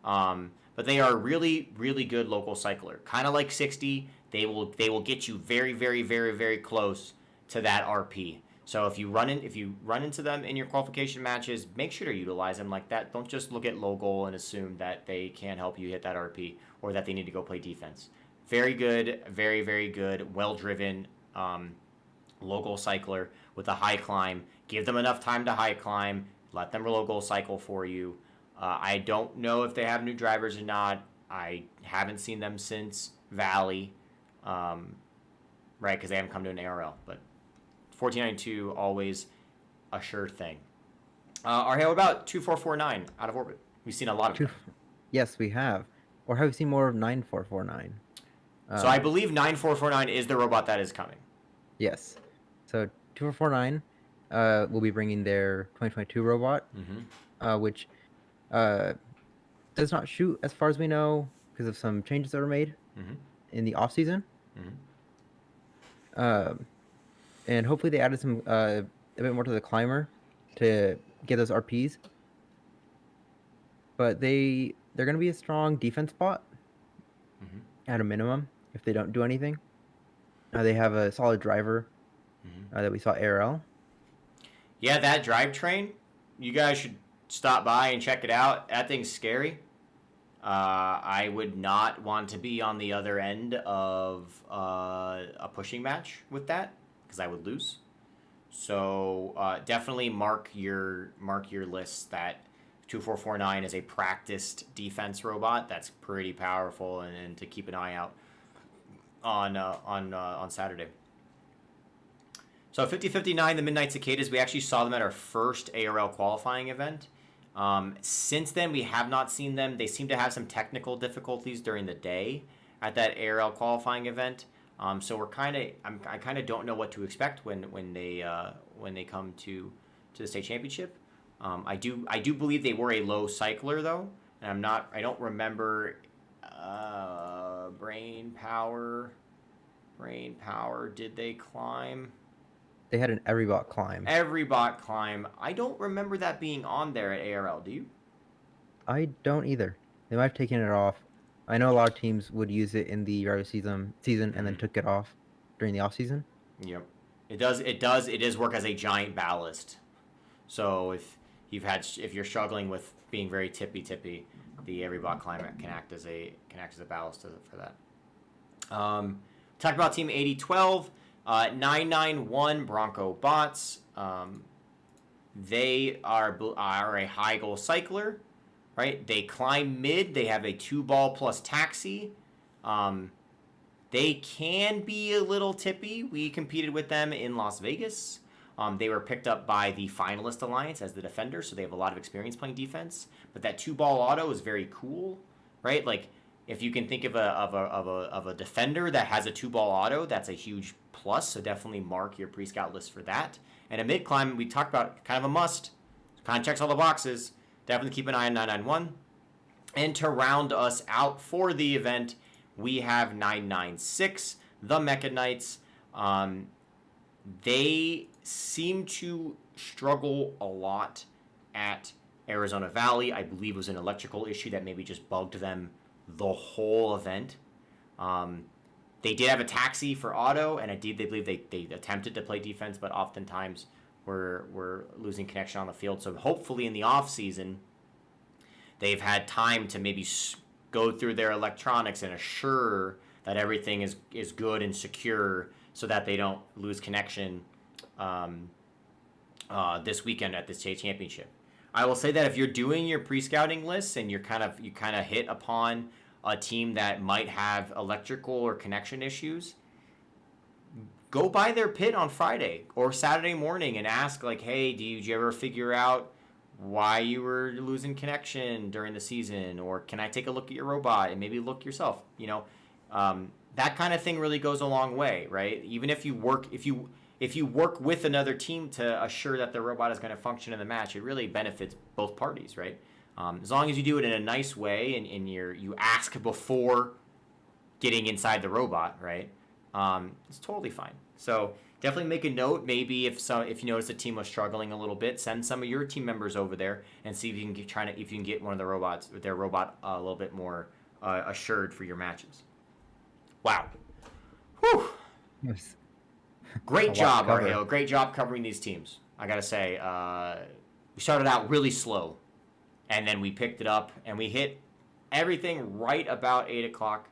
But they are really, really good local cycler. Kind of like 60, they will get you very, very, very, very close to that RP. So if you run into them in your qualification matches, make sure to utilize them like that. Don't just look at low goal and assume that they can't help you hit that RP or that they need to go play defense. Very good, very, very good, well-driven low goal cycler with a high climb. Give them enough time to high climb. Let them low goal cycle for you. I don't know if they have new drivers or not. I haven't seen them since Valley, right? Because they haven't come to an ARL. But 1492 always a sure thing. What about 2449 out of orbit? We've seen a lot of them. Yes, we have. Or have we seen more of 9449? So I believe 9449 is the robot that is coming. Yes. So 2449 will be bringing their 2022 robot, which does not shoot as far as we know because of some changes that were made in the off season. And hopefully they added some a bit more to the climber to get those RPs. But they're going to be a strong defense bot at a minimum if they don't do anything. They have a solid driver that we saw ARL. Yeah, that drivetrain, you guys should stop by and check it out. That thing's scary. I would not want to be on the other end of a pushing match with that because I would lose. So definitely mark your list that 2449 is a practiced defense robot that's pretty powerful, and to keep an eye out on Saturday. So 5059, the Midnight Cicadas, we actually saw them at our first ARL qualifying event. Since then, we have not seen them. They seem to have some technical difficulties during the day at that ARL qualifying event. So I kind of don't know what to expect when they come to the state championship. I do believe they were a low cycler though, and I don't remember brain power. Did they climb? They had an every bot climb. Every bot climb. I don't remember that being on there at ARL. Do you? I don't either. They might have taken it off. I know a lot of teams would use it in the regular season and then took it off during the off season. Yep. It does work as a giant ballast. So if you're struggling with being very tippy, the every bot climb can act as a ballast for that. Talk about Team 8012. 991 Bronco bots. They are a high goal cycler, right? They climb mid. They have a 2-ball plus taxi. They can be a little tippy. We competed with them in Las Vegas. They were picked up by the Finalist Alliance as the defender, so they have a lot of experience playing defense. But that 2-ball auto is very cool, right? Like if you can think of a defender that has a 2-ball auto, that's a huge plus. So definitely mark your pre-scout list for that. And a mid climb we talked about, kind of a must. Kind of checks all the boxes. Definitely keep an eye on 991. And to round us out for the event, we have 996, the Mecha Knights. They seem to struggle a lot at Arizona Valley. I believe it was an electrical issue that maybe just bugged them the whole event. They did have a taxi for auto, and they believe they attempted to play defense, but oftentimes were losing connection on the field. So hopefully in the off season, they've had time to maybe go through their electronics and assure that everything is good and secure, so that they don't lose connection this weekend at the state championship. I will say that if you're doing your pre-scouting lists and you kind of hit upon a team that might have electrical or connection issues, go by their pit on Friday or Saturday morning and ask, like, hey, did you ever figure out why you were losing connection during the season? Or can I take a look at your robot and maybe look yourself? That kind of thing really goes a long way, right? Even if you work with another team to assure that the robot is going to function in the match, it really benefits both parties, right? As long as you do it in a nice way and you ask before getting inside the robot, right? It's totally fine. So definitely make a note. Maybe if you notice a team was struggling a little bit, send some of your team members over there and see if you can get one of their robot a little bit more assured for your matches. Wow. Whew. Yes. Great job, Arheo. Great job covering these teams. I gotta say, we started out really slow, and then we picked it up and we hit everything right about 8 o'clock.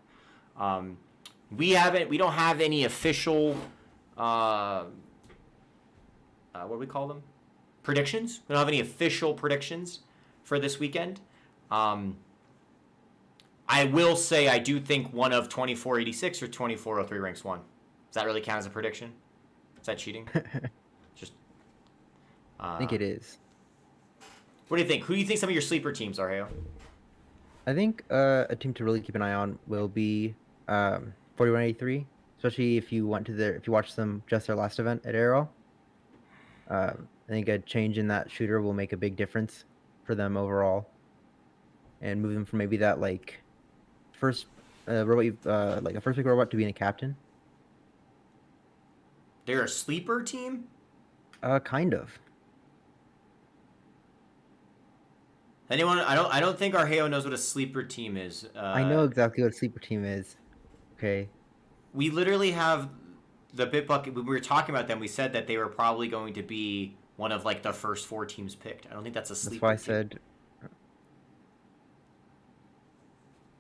We don't have any official what do we call them? Predictions. We don't have any official predictions for this weekend. I will say I do think one of 2486 or 2403 ranks 1. Does that really count as a prediction? Is that cheating? Just. I think it is. What do you think? Who do you think some of your sleeper teams are, Hayo? I think a team to really keep an eye on will be 4183, especially if you watch them just their last event at Aero. I think a change in that shooter will make a big difference for them overall, and move them from maybe that like first robot, like a first pick robot to being a captain. They're a sleeper team? Kind of. Anyone? I don't think Arheo knows what a sleeper team is. I know exactly what a sleeper team is. Okay. We literally have the Bitbucket. When we were talking about them, we said that they were probably going to be one of like the first 4 teams picked. I don't think that's a sleeper. That's why I said.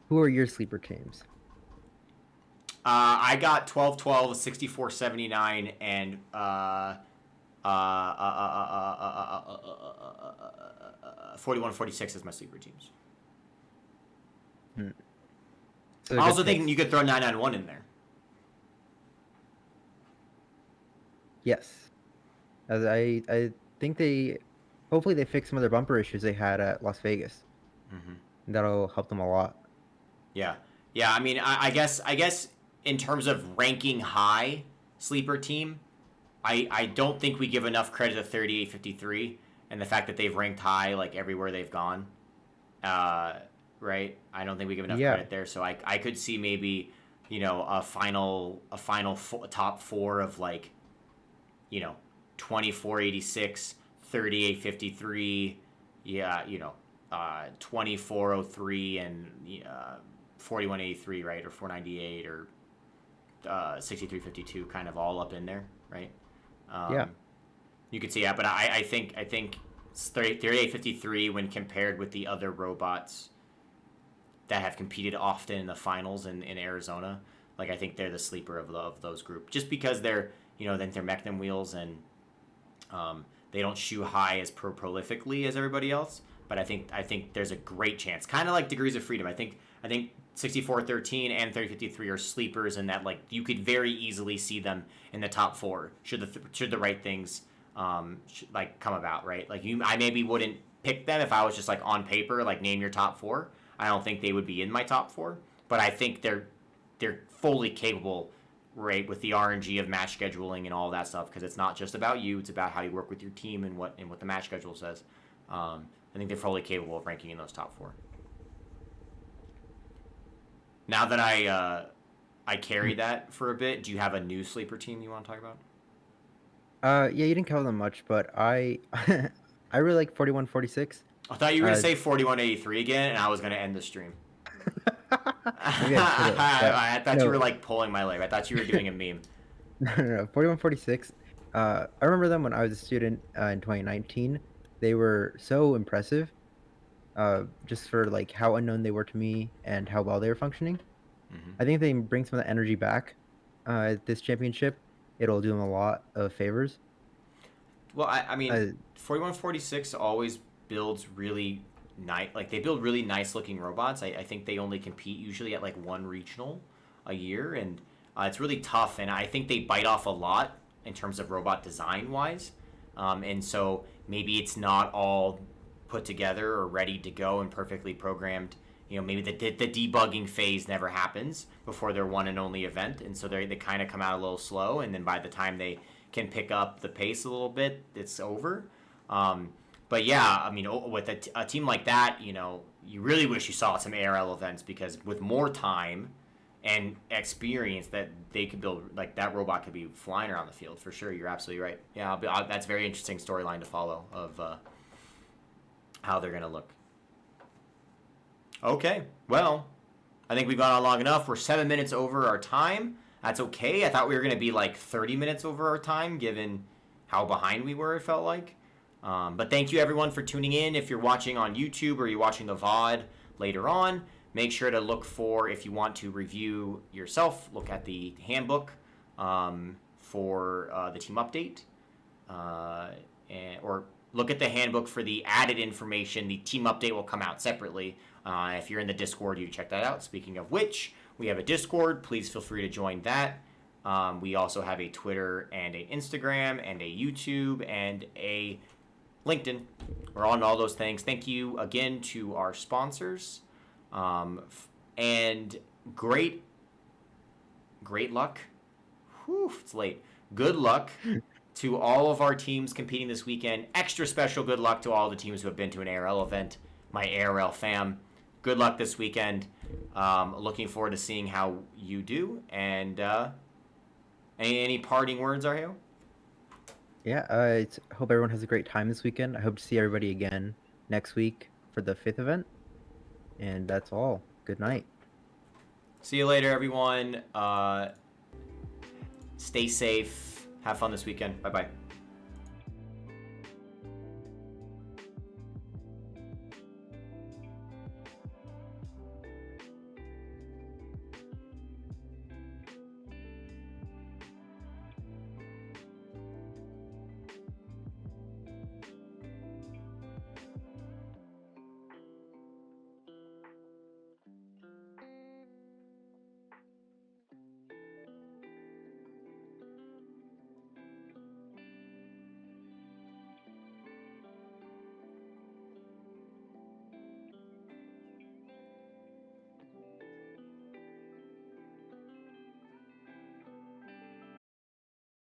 Who are your sleeper teams? I got 12-12, 64-79, and 41-46 as my sleeper teams. So I also think you could throw 991 in there. Yes, as I think hopefully they fix some of their bumper issues they had at Las Vegas. Mm-hmm. That'll help them a lot. Yeah. I mean, I guess in terms of ranking high sleeper team, I don't think we give enough credit to 3853 and the fact that they've ranked high like everywhere they've gone. Right? I don't think we give enough credit there. So I could see maybe, a final top 4 of like, 2486, 3853, 2403 and 4183, right? Or 498 or 6352 kind of all up in there, right? You could see that, but I think 3853 when compared with the other robots that have competed often in the finals in Arizona, like I think they're the sleeper of those group, just because they're then they're Mechnum wheels and they don't shoot high as prolifically as everybody else, but I think there's a great chance, kind of like Degrees of Freedom. I think 6413 and 3053 are sleepers, and that like you could very easily see them in the top 4 should the right things come about, right? Like I maybe wouldn't pick them if I was just like on paper, like name your top 4. I don't think they would be in my top 4, but I think they're fully capable, right, with the RNG of match scheduling and all that stuff, because it's not just about you, it's about how you work with your team and what the match schedule says. I think they're fully capable of ranking in those top 4. Now that I carried that for a bit, do you have a new sleeper team you want to talk about? Yeah, you didn't cover them much, but I I really like 4146. I thought you were gonna say 4183 again, and I was gonna end the stream. I thought you were like pulling my leg. I thought you were doing a meme. No, 4146. I remember them when I was a student in 2019. They were so impressive, just for like how unknown they were to me and how well they were functioning. Mm-hmm. I think if they bring some of the energy back at this championship, it'll do them a lot of favors. Well, I mean, 4146 always builds really nice. Like they build really nice looking robots. I think they only compete usually at like 1 regional a year, and it's really tough. And I think they bite off a lot in terms of robot design wise. And so maybe it's not all put together or ready to go and perfectly programmed. Maybe the debugging phase never happens before their one and only event, and so they kind of come out a little slow, and then by the time they can pick up the pace a little bit, it's over. But yeah, I mean, with a team like that, you really wish you saw some ARL events, because with more time and experience that they could build, like that robot could be flying around the field for sure. You're absolutely right. Yeah, that's a very interesting storyline to follow of how they're going to look. Okay, well, I think we've gone on long enough. We're 7 minutes over our time. That's okay. I thought we were going to be like 30 minutes over our time, given how behind we were, it felt like. But thank you, everyone, for tuning in. If you're watching on YouTube or you're watching the VOD later on, make sure to look for, if you want to review yourself, look at the handbook for the team update. Or look at the handbook for the added information. The team update will come out separately. If you're in the Discord, you check that out. Speaking of which, we have a Discord. Please feel free to join that. We also have a Twitter and an Instagram and a YouTube and a LinkedIn. We're on all those things. Thank you again to our sponsors. And great luck. Whew, it's late. Good luck to all of our teams competing this weekend. Extra special good luck to all the teams who have been to an ARL event. My ARL fam. Good luck this weekend. Looking forward to seeing how you do. And any parting words, Arheo? Yeah, hope everyone has a great time this weekend. I hope to see everybody again next week for the 5th event. And that's all. Good night. See you later, everyone. Stay safe. Have fun this weekend. Bye-bye.